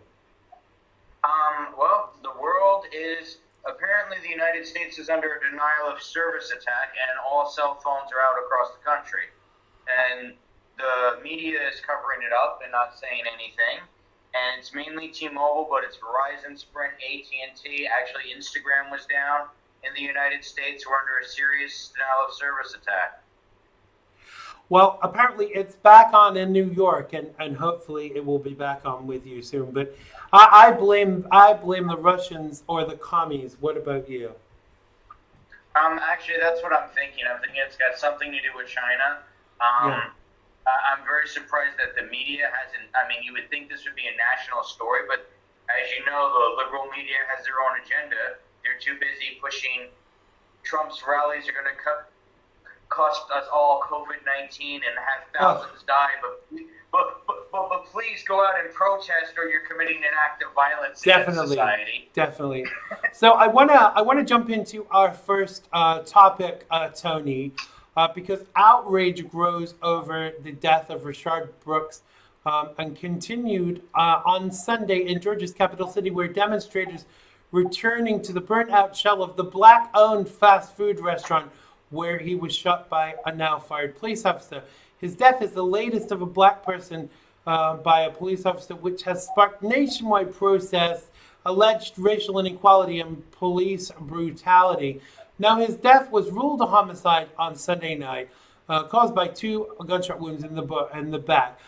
Well, the world is apparently the United States is under a denial of service attack, and all cell phones are out across the country. And the media is covering it up and not saying anything. And it's mainly T-Mobile, but it's Verizon, Sprint, AT&T. Actually, Instagram was down in the United States. We're under a serious denial of service attack. Well, apparently it's back on in New York, and hopefully it will be back on with you soon. But I blame the Russians or the commies. What about you? Actually, that's what I'm thinking. I'm thinking it's got something to do with China. I'm very surprised that the media hasn't. I mean, you would think this would be a national story, but as you know, the liberal media has their own agenda. They're too busy pushing Trump's rallies are going to cost us all COVID-19 and have thousands die. But but please go out and protest, or you're committing an act of violence against society. Definitely. So I wanna jump into our first topic, Tony, because outrage grows over the death of Rayshard Brooks, and continued on Sunday in Georgia's capital city, where demonstrators returning to the burnt-out shell of the black-owned fast food restaurant where he was shot by a now-fired police officer. His death is the latest of a black person by a police officer, which has sparked nationwide protests, alleged racial inequality, and police brutality. Now, his death was ruled a homicide on Sunday night, caused by 2 gunshot wounds in the back.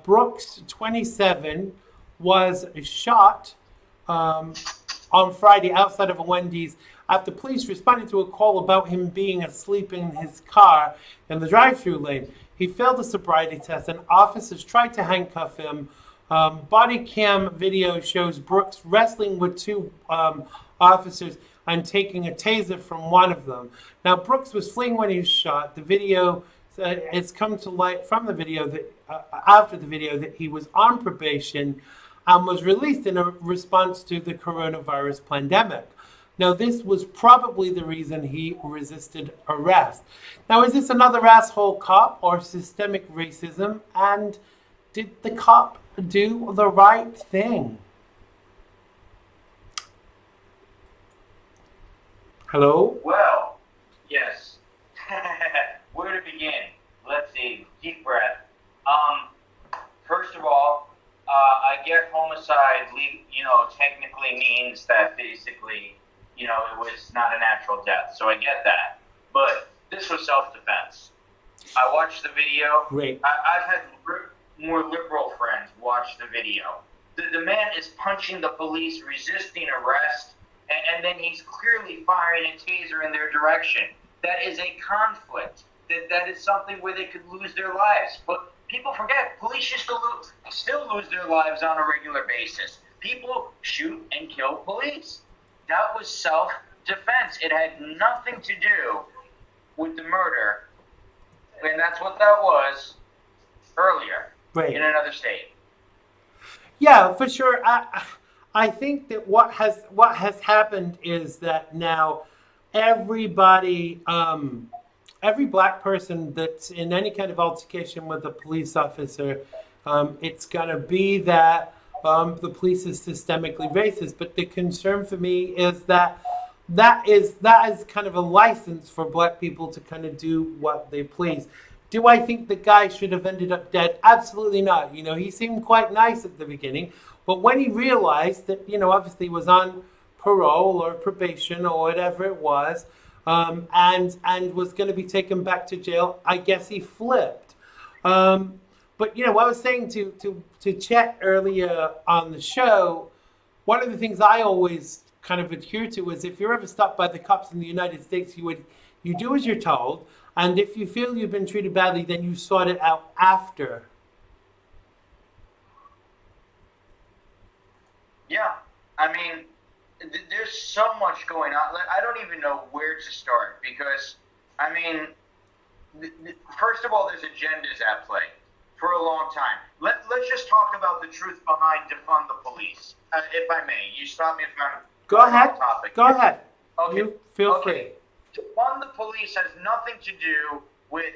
Brooks, 27, was shot on Friday outside of a Wendy's after police responded to a call about him being asleep in his car in the drive-thru lane. He failed a sobriety test, and officers tried to handcuff him. Body cam video shows Brooks wrestling with 2 officers and taking a taser from one of them. Now, Brooks was fleeing when he was shot. The video, it's come to light from the video that after the video that he was on probation and was released in a response to the coronavirus pandemic. Now, this was probably the reason he resisted arrest. Now, is this another asshole cop or systemic racism? And did the cop do the right thing? Hello? Well, yes. Where to begin? Let's see. Deep breath. First of all, I get homicide, technically means that basically, it was not a natural death. So I get that. But this was self-defense. I watched the video. Great. I've had more liberal friends watch the video. The man is punching the police, resisting arrest, and then he's clearly firing a taser in their direction. That is a conflict. That is something where they could lose their lives. But people forget, police used to still lose their lives on a regular basis. People shoot and kill police. That was self-defense. It had nothing to do with the murder. And that's what that was earlier in another state. Yeah, for sure. I think that what has happened is that now everybody, every black person that's in any kind of altercation with a police officer, it's gonna be that the police is systemically racist. But the concern for me is that is kind of a license for black people to kind of do what they please. Do I think the guy should have ended up dead? Absolutely not. He seemed quite nice at the beginning, but when he realized that, obviously he was on parole or probation or whatever it was, and was going to be taken back to jail, I guess he flipped. But I was saying to Chet earlier on the show, one of the things I always kind of adhere to is if you're ever stopped by the cops in the United States, you do as you're told. And if you feel you've been treated badly, then you sort it out after. Yeah, I mean, there's so much going on. I don't even know where to start because, I mean, first of all, there's agendas at play for a long time. Let's just talk about the truth behind defund the police, if I may. You stop me if I'm Go ahead. topic. Go ahead. Okay. You feel free. Defund the police has nothing to do with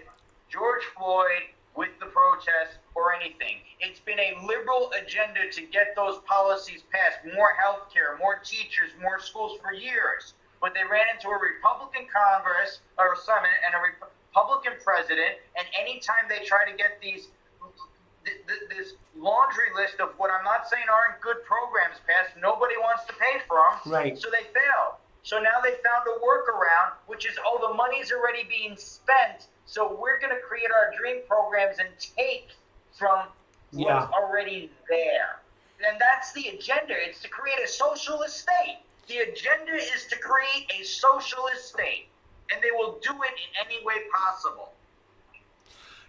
George Floyd, with the protests, or anything. It's been a liberal agenda to get those policies passed. More health care, more teachers, more schools for years. But they ran into a Republican Congress or Senate and a Republican president, and anytime they try to get this laundry list of what I'm not saying aren't good programs passed, nobody wants to pay for them. Right. So they failed. So now they found a workaround, which is, the money's already being spent, so we're going to create our dream programs and take from what's already there. And that's the agenda. It's to create a socialist state. The agenda is to create a socialist state, and they will do it in any way possible.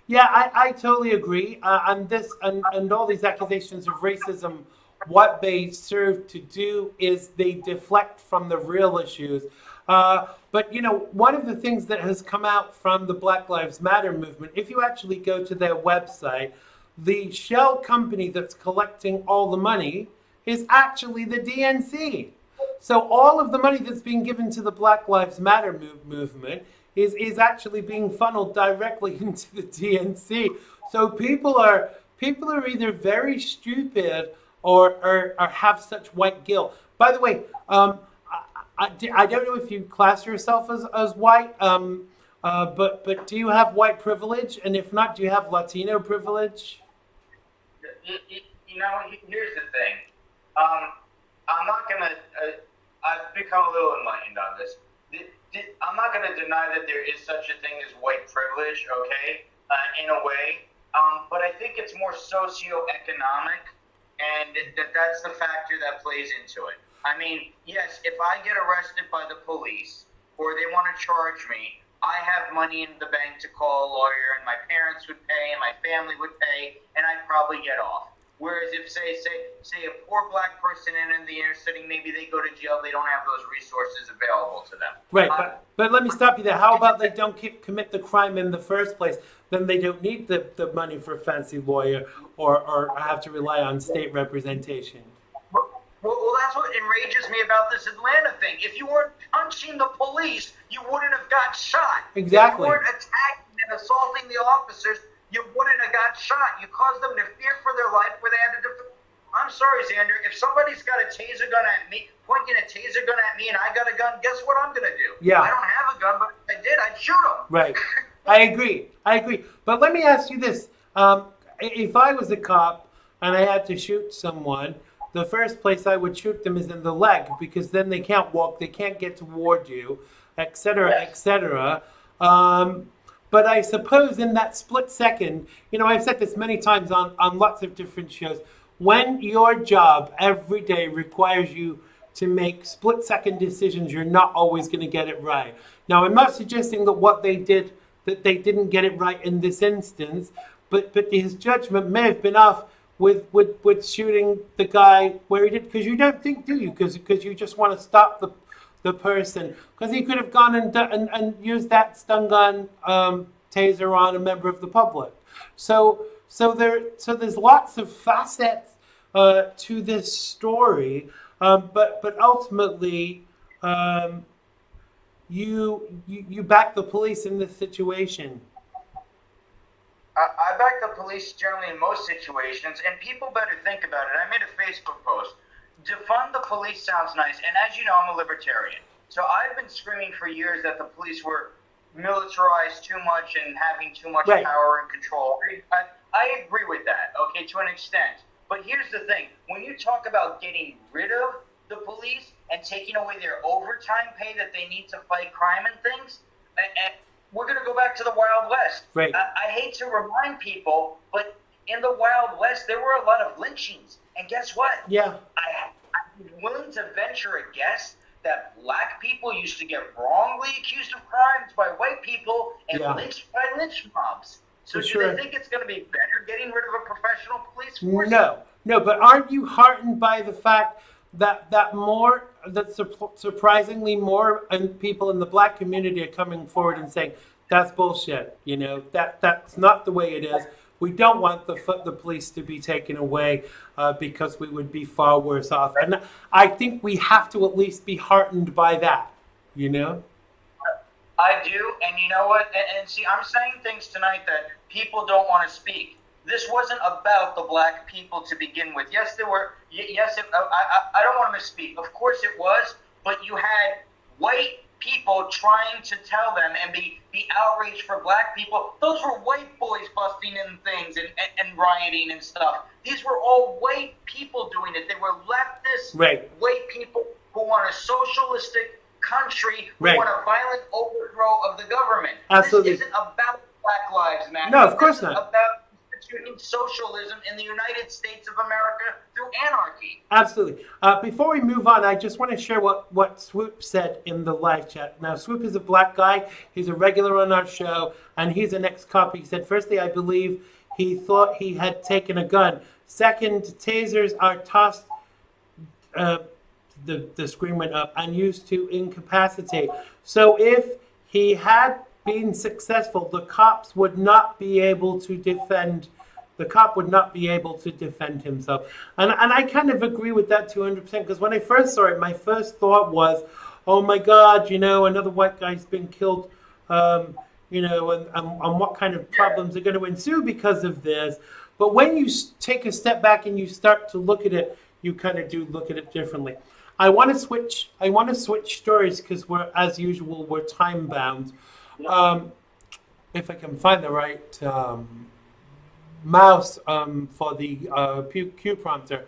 Yeah, I totally agree. And all these accusations of racism, what they serve to do is they deflect from the real issues. But one of the things that has come out from the Black Lives Matter movement, if you actually go to their website, the shell company that's collecting all the money is actually the DNC. So all of the money that's being given to the Black Lives Matter movement is actually being funneled directly into the DNC. So people are either very stupid or have such white guilt. By the way, I don't know if you class yourself as white, but do you have white privilege? And if not, do you have Latino privilege? You know, here's the thing. I'm not gonna. I've become a little enlightened on this. I'm not gonna deny that there is such a thing as white privilege. Okay, in a way, but I think it's more socioeconomic, and that's the factor that plays into it. I mean, yes, if I get arrested by the police or they want to charge me, I have money in the bank to call a lawyer, and my parents would pay, and my family would pay, and I'd probably get off. Whereas if, say a poor black person in the inner city, maybe they go to jail, they don't have those resources available to them. Right, but let me stop you there. How about they don't commit the crime in the first place? Then they don't need the money for a fancy lawyer or have to rely on state representation. Well, that's what enrages me about this Atlanta thing. If you weren't punching the police, you wouldn't have got shot. Exactly. If you weren't attacking and assaulting the officers, you wouldn't have got shot. You caused them to fear for their life where they had to defend. I'm sorry, Xander. If somebody's got a taser gun at me, pointing a taser gun at me, and I got a gun, guess what I'm going to do? Yeah. I don't have a gun, but if I did, I'd shoot them. Right. I agree. But let me ask you this. If I was a cop and I had to shoot someone, the first place I would shoot them is in the leg, because then they can't walk, they can't get toward you, et cetera, et cetera. But I suppose in that split second, you know, I've said this many times on lots of different shows, when your job every day requires you to make split-second decisions, you're not always going to get it right. Now, I'm not suggesting that what they did, that they didn't get it right in this instance, but his judgment may have been off with shooting the guy where he did, because you don't think, do you? Because you just want to stop the person, because he could have gone and used that stun gun taser on a member of the public. So there's lots of facets to this story, but ultimately you back the police in this situation. I back the police generally in most situations, and people better think about it. I made a Facebook post. Defund the police sounds nice, and as you know, I'm a libertarian. So I've been screaming for years that the police were militarized too much and having too much power and control. I agree with that, okay, to an extent. But here's the thing. When you talk about getting rid of the police and taking away their overtime pay that they need to fight crime and things, and we're going to go back to the Wild West. Right. I hate to remind people, but in the Wild West, there were a lot of lynchings. And guess what? Yeah. I'm willing to venture a guess that black people used to get wrongly accused of crimes by white people and lynched by lynch mobs. So do they think it's going to be better getting rid of a professional police force? No, but aren't you heartened by the fact that surprisingly more people in the black community are coming forward and saying, that's bullshit, you know, that's not the way it is. We don't want the police to be taken away because we would be far worse off. And I think we have to at least be heartened by that, you know? I do, and you know what? And see, I'm saying things tonight that people don't want to speak. This wasn't about the black people to begin with. Yes, there were. Yes, I don't want to misspeak. Of course it was, but you had white people trying to tell them and be outraged for black people. Those were white boys busting in things and rioting and stuff. These were all white people doing it. They were leftist white people who want a socialistic country, who want a violent overthrow of the government. Absolutely. This isn't about Black Lives Matter. No, of course not. This is about instituting socialism in the United States of America through anarchy. Absolutely. Before we move on, I just want to share what Swoop said in the live chat. Now, Swoop is a black guy. He's a regular on our show, and he's an ex-cop. He said, firstly, I believe he thought he had taken a gun. Second, tasers are tossed, the screen went up, and used to incapacitate. So if he had been successful, the cops would not be able to defend the cop would not be able to defend himself. And I kind of agree with that 200%, because when I first saw it, my first thought was, oh my God, another white guy's been killed, and what kind of problems are going to ensue because of this. But when you take a step back and you start to look at it, you kind of do look at it differently. I want to switch stories because as usual, we're time bound. If I can find the right mouse for the Q prompter.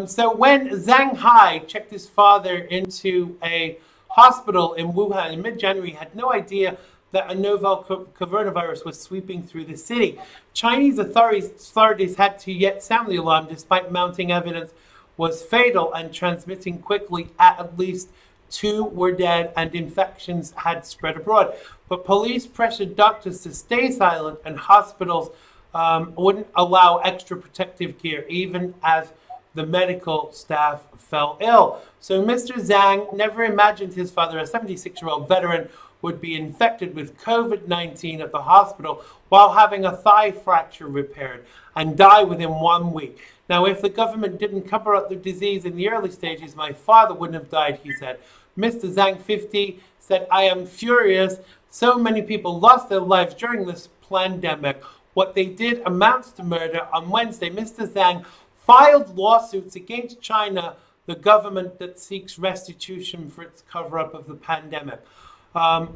So when Zhang Hai checked his father into a hospital in Wuhan in mid-January, he had no idea that a novel coronavirus was sweeping through the city. Chinese authorities had to yet sound the alarm despite mounting evidence was fatal and transmitting quickly. At least 2 were dead and infections had spread abroad. But police pressured doctors to stay silent, and hospitals wouldn't allow extra protective gear, even as the medical staff fell ill. So Mr. Zhang never imagined his father, a 76-year-old veteran, would be infected with COVID-19 at the hospital while having a thigh fracture repaired and die within 1 week. Now, if the government didn't cover up the disease in the early stages, my father wouldn't have died, he said. Mr. Zhang, 50, said, I am furious. So many people lost their lives during this pandemic. What they did amounts to murder. On Wednesday, Mr. Zhang filed lawsuits against China, the government that seeks restitution for its cover-up of the pandemic.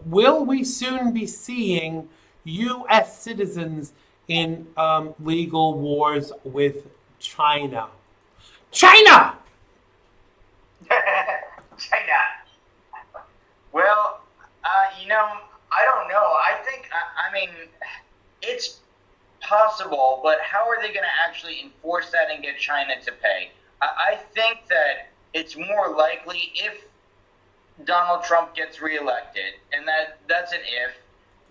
Will we soon be seeing U.S. citizens in legal wars with China? China! China. Well, I don't know. I mean, it's possible, but how are they going to actually enforce that and get China to pay? I think that it's more likely if Donald Trump gets reelected, and that's an if,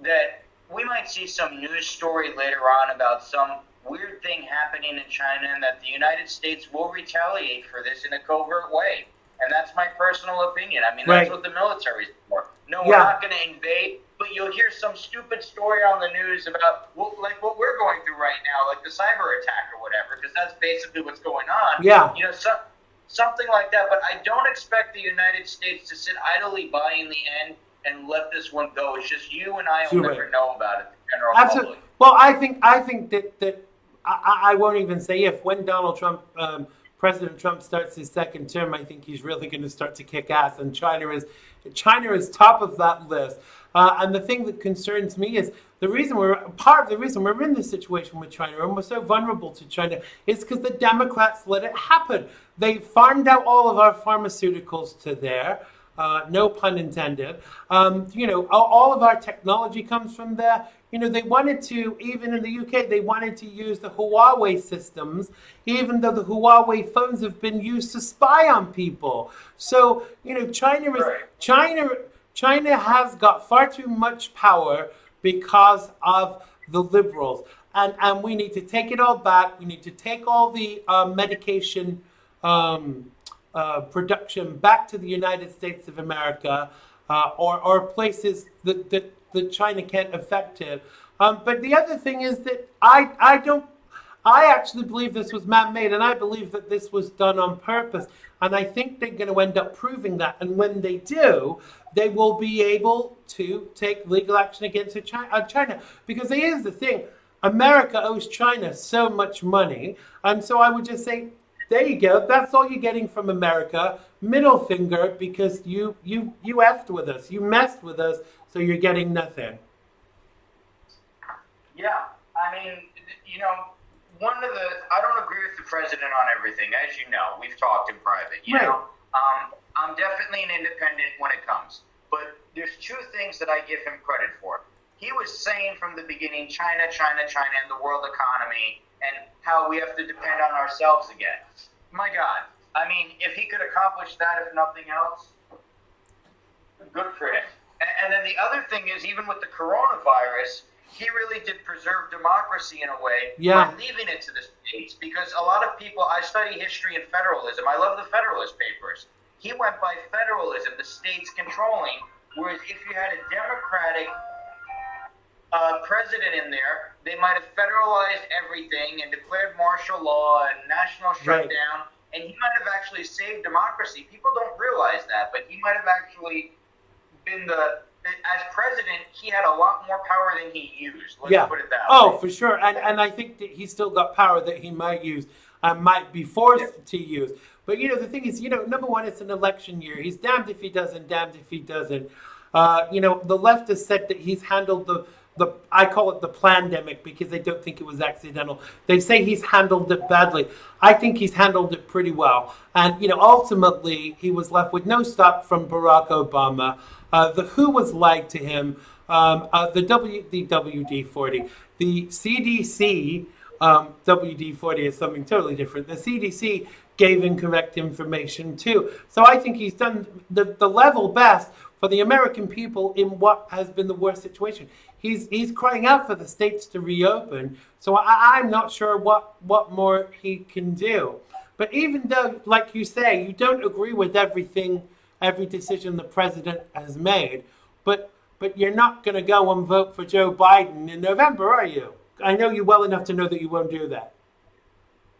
that we might see some news story later on about some weird thing happening in China and that the United States will retaliate for this in a covert way. And that's my personal opinion. I mean, that's what the military's for. No, we're not going to invade, but you'll hear some stupid story on the news about, like what we're going through right now, like the cyber attack or whatever, because that's basically what's going on. Yeah. Something like that. But I don't expect the United States to sit idly by in the end and let this one go. It's just you and I will never know about it, the general public. Well, I think that I won't even say if. When Donald Trump, President Trump starts his second term, I think he's really going to start to kick ass, and China is top of that list. And the thing that concerns me is part of the reason we're in this situation with China and we're so vulnerable to China is because the Democrats let it happen. They farmed out all of our pharmaceuticals to there. No pun intended. All of our technology comes from there. They wanted to, even in the UK, they wanted to use the Huawei systems, even though the Huawei phones have been used to spy on people. So, China has got far too much power because of the liberals. And we need to take it all back. We need to take all the medication production back to the United States of America, or places that China can't affect it. But the other thing is that I actually believe this was man-made, and I believe that this was done on purpose. And I think they're going to end up proving that. And when they do, they will be able to take legal action against China. Because here's the thing, America owes China so much money. And so I would just say, there you go. That's all you're getting from America. Middle finger, because you effed with us. You messed with us, so you're getting nothing. Yeah, I mean, I don't agree with the president on everything, as you know. We've talked in private, you know. I'm definitely an independent when it comes. But there's 2 things that I give him credit for. He was saying from the beginning, China, China, China, and the world economy, and how we have to depend on ourselves again. My God. I mean, if he could accomplish that, if nothing else, good for him. And then the other thing is, even with the coronavirus, he really did preserve democracy in a way by leaving it to the states. Because a lot of people, I study history and federalism. I love the Federalist Papers. He went by federalism, the states controlling, whereas if you had a democratic president in there, they might have federalized everything and declared martial law and national shutdown, and he might have actually saved democracy. People don't realize that, but he might have actually been as president, he had a lot more power than he used. Let's put it that way. Oh, for sure. And I think that he's still got power that he might use and might be forced to use. But, the thing is, number one, it's an election year. He's damned if he doesn't, damned if he doesn't. The left has said that he's handled the I call it the plandemic because they don't think it was accidental. They say he's handled it badly. I think he's handled it pretty well. And, ultimately, he was left with no stop from Barack Obama. The WHO was lied to him. The WD-40. The CDC, WD-40 is something totally different. The CDC gave incorrect information too. So I think he's done the level best for the American people in what has been the worst situation. He's crying out for the states to reopen. So I'm not sure what more he can do. But even though, like you say, you don't agree with every decision the president has made, but you're not going to go and vote for Joe Biden in November, are you? I know you well enough to know that you won't do that.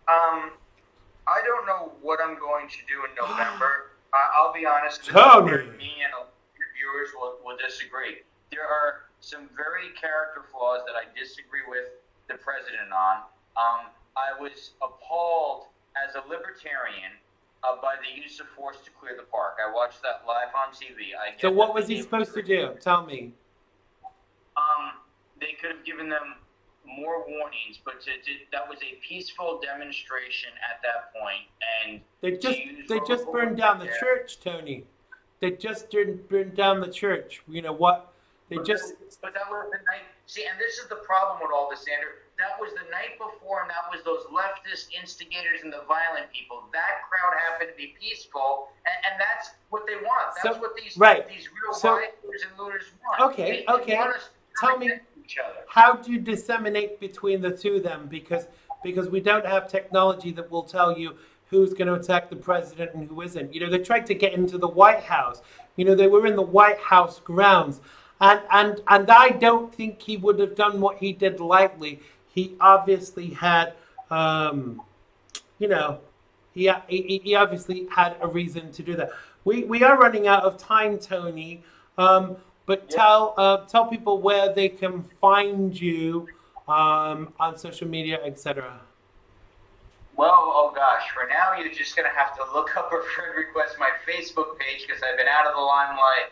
I don't know what I'm going to do in November. I'll be honest. Tony. Me and your viewers will disagree. There are some very character flaws that I disagree with the president on. I was appalled as a libertarian by the use of force to clear the park. I watched that live on TV. So what was he supposed to do? Tell me. They could have given them more warnings, but that was a peaceful demonstration at that point, and they just burned down the church, Tony. They just burned down the church. You know what? But that was the night. See, and this is the problem with all this, Xander. That was the night before, and that was those leftist instigators and the violent people. That crowd happened to be peaceful, and that's what they want. That's what these real rioters and looters want. Okay. They want us to Tell me, each other. How do you disseminate between the two of them? Because we don't have technology that will tell you who's going to attack the president and who isn't. They tried to get into the White House. They were in the White House grounds. And I don't think he would have done what he did lightly. He obviously had, he obviously had a reason to do that. We are running out of time, Tony. But tell people where they can find you on social media, etc. Well, oh gosh, for now you're just gonna have to look up or friend request my Facebook page because I've been out of the limelight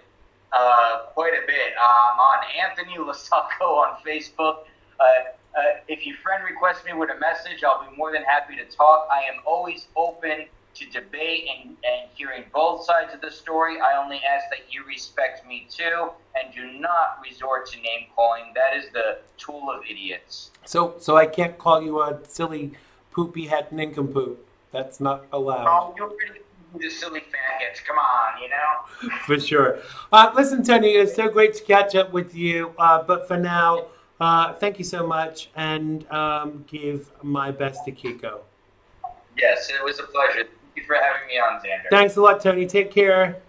quite a bit. I'm on Anthony Lasacco on Facebook. If you friend request me with a message, I'll be more than happy to talk. I am always open to debate and hearing both sides of the story. I only ask that you respect me too and do not resort to name calling. That is the tool of idiots. So I can't call you a silly poopy head nincompoop. That's not allowed. Oh, you're pretty the silly faggots. Come on, For sure. Listen, Tony, it's so great to catch up with you. But for now, thank you so much, and give my best to Kiko. Yes, it was a pleasure. Thank you for having me on, Xander. Thanks a lot, Tony. Take care.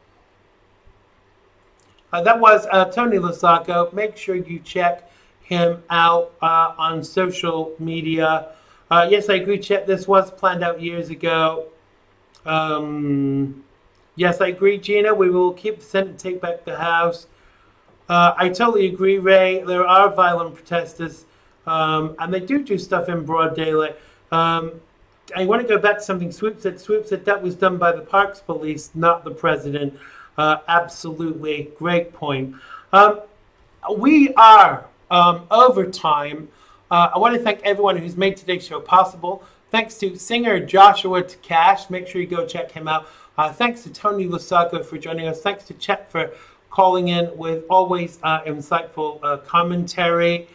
That was Tony Lasacco. Make sure you check him out on social media. Yes, I agree, Chet. This was planned out years ago. Yes, I agree, Gina. We will keep the Senate, take back the House. I totally agree, Ray. There are violent protesters, and they do stuff in broad daylight. I want to go back to something Swoop said. Swoop said that was done by the Parks Police, not the president. Absolutely. Great point. We are over time. I want to thank everyone who's made today's show possible. Thanks to singer Joshua Takash. Make sure you go check him out. Thanks to Tony Lasacco for joining us. Thanks to Chet for calling in with always insightful commentary.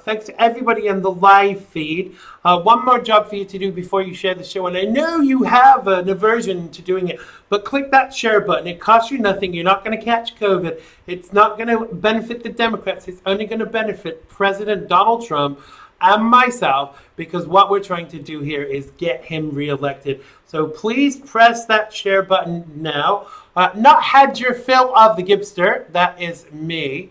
Thanks to everybody in the live feed. One more job for you to do before you share the show. And I know you have an aversion to doing it, but click that share button. It costs you nothing. You're not going to catch COVID. It's not going to benefit the Democrats. It's only going to benefit President Donald Trump and myself, because what we're trying to do here is get him reelected. So please press that share button now. Not had your fill of the Gibster. That is me.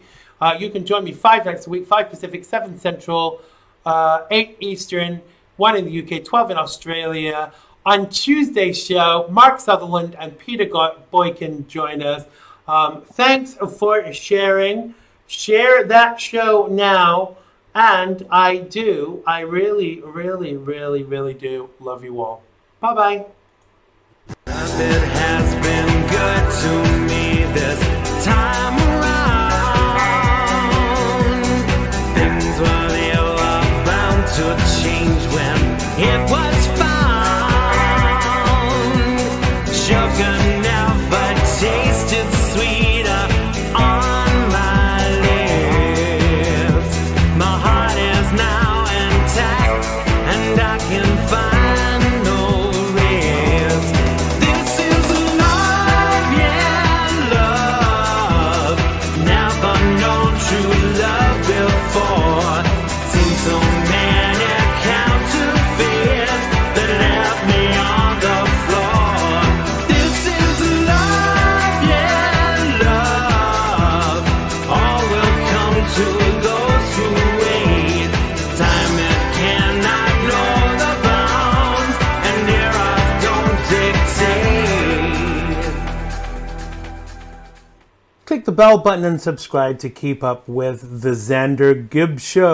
You can join me 5 nights a week, 5 Pacific, 7 Central, 8 Eastern, 1 in the UK, 12 in Australia. On Tuesday's show, Mark Sutherland and Peter Boykin join us. Thanks for sharing. Share that show now. And I really, really, really, really do love you all. Bye-bye. It has been good to me this time around. Things were bound to change when it was found. Sugar never tasted sweeter on my lips. My heart is now intact, and I can find no ribs. This is love, yeah, love. Never known true love before. Seen so many counterfeits that left me on the floor. This is love, yeah, love. All will come to those who wait. Time it cannot know the bounds, and eras don't dictate. Click the bell button and subscribe to keep up with the Xander Gibb Show.